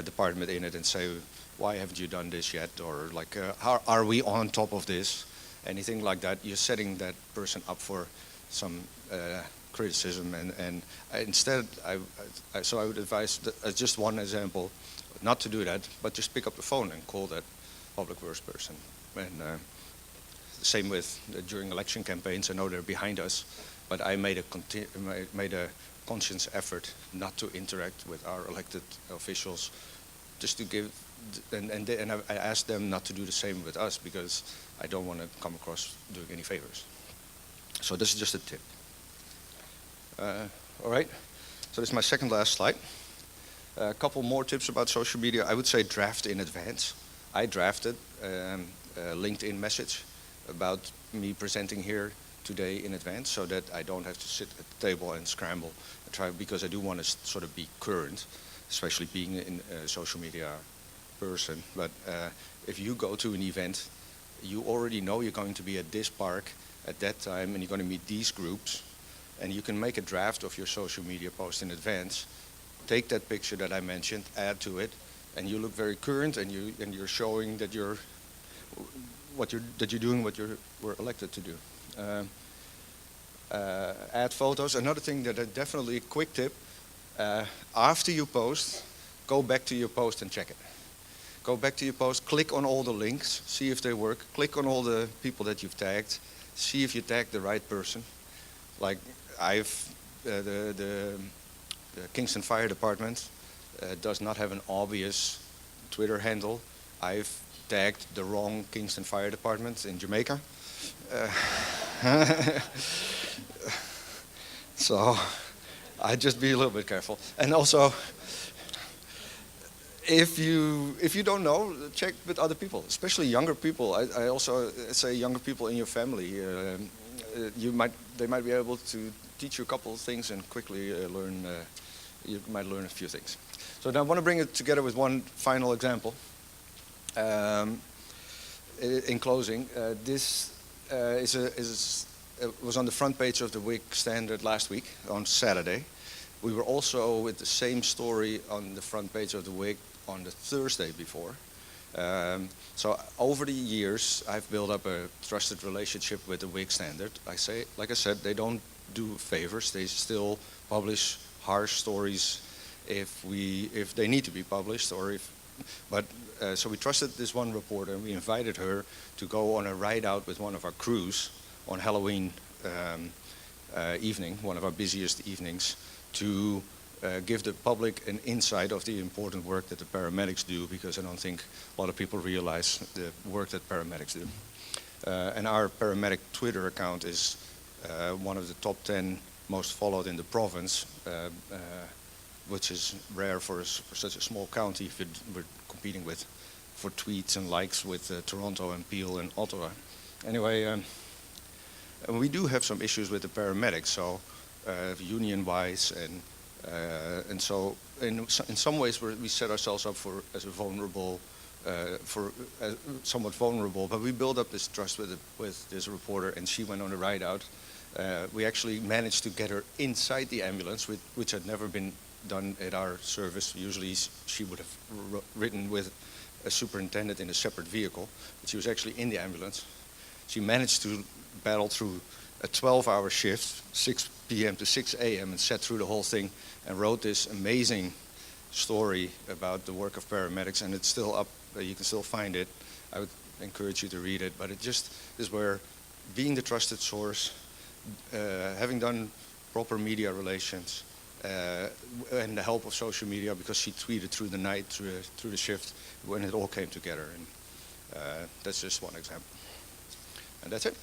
department in it and say, why haven't you done this yet, or like, how are we on top of this, anything like that, you're setting that person up for some criticism. And instead, so I would advise, as just one example, not to do that, but just pick up the phone and call that Public Works person. And same with during election campaigns. I know they're behind us, but I made a conscious effort not to interact with our elected officials just to give, and I asked them not to do the same with us because I don't want to come across doing any favors. So this is just a tip. All right, so this is my second last slide. A couple more tips about social media. I would say draft in advance. I drafted a LinkedIn message about me presenting here today in advance so that I don't have to sit at the table and scramble and try, because I do want to sort of be current, especially being a social media person. But if you go to an event, you already know you're going to be at this park at that time and you're going to meet these groups, and you can make a draft of your social media post in advance. Take that picture that I mentioned, add to it, and you look very current, and you're showing that you're doing what you were elected to do. Add photos. Another thing that I definitely, quick tip, after you post, go back to your post and check it. Go back to your post, click on all the links, see if they work, click on all the people that you've tagged, see if you tagged the right person. Like the Kingston Fire Department does not have an obvious Twitter handle. I've tagged the wrong Kingston Fire Department in Jamaica. So I'd just be a little bit careful. And also, if you don't know, check with other people, especially younger people. I also say younger people in your family. They might be able to teach you a couple of things and quickly learn. You might learn a few things. So now I want to bring it together with one final example. In closing, this was on the front page of the Week Standard last week on Saturday. We were also with the same story on the front page of the Week on the Thursday before. So over the years, I've built up a trusted relationship with the Week Standard. Like I said, they don't do favors. They still publish harsh stories if they need to be published, so we trusted this one reporter, and we invited her to go on a ride out with one of our crews on Halloween evening, one of our busiest evenings, to give the public an insight of the important work that the paramedics do, because I don't think a lot of people realize the work that paramedics do. And our paramedic Twitter account is one of the top 10 most followed in the province, which is rare for such a small county if we're competing with for tweets and likes with Toronto and Peel and Ottawa. Anyway, and we do have some issues with the paramedics, so union-wise, and so in some ways we set ourselves up as a vulnerable, somewhat vulnerable, but we built up this trust with this reporter, and she went on a ride out. We actually managed to get her inside the ambulance, which had never been done at our service. Usually she would have ridden with a superintendent in a separate vehicle, but she was actually in the ambulance. She managed to battle through a 12-hour shift, 6 p.m. to 6 a.m., and sat through the whole thing and wrote this amazing story about the work of paramedics, and it's still up. You can still find it. I would encourage you to read it, but it just is where being the trusted source, having done proper media relations, and the help of social media, because she tweeted through the night, through the shift, when it all came together. And that's just one example. And that's it.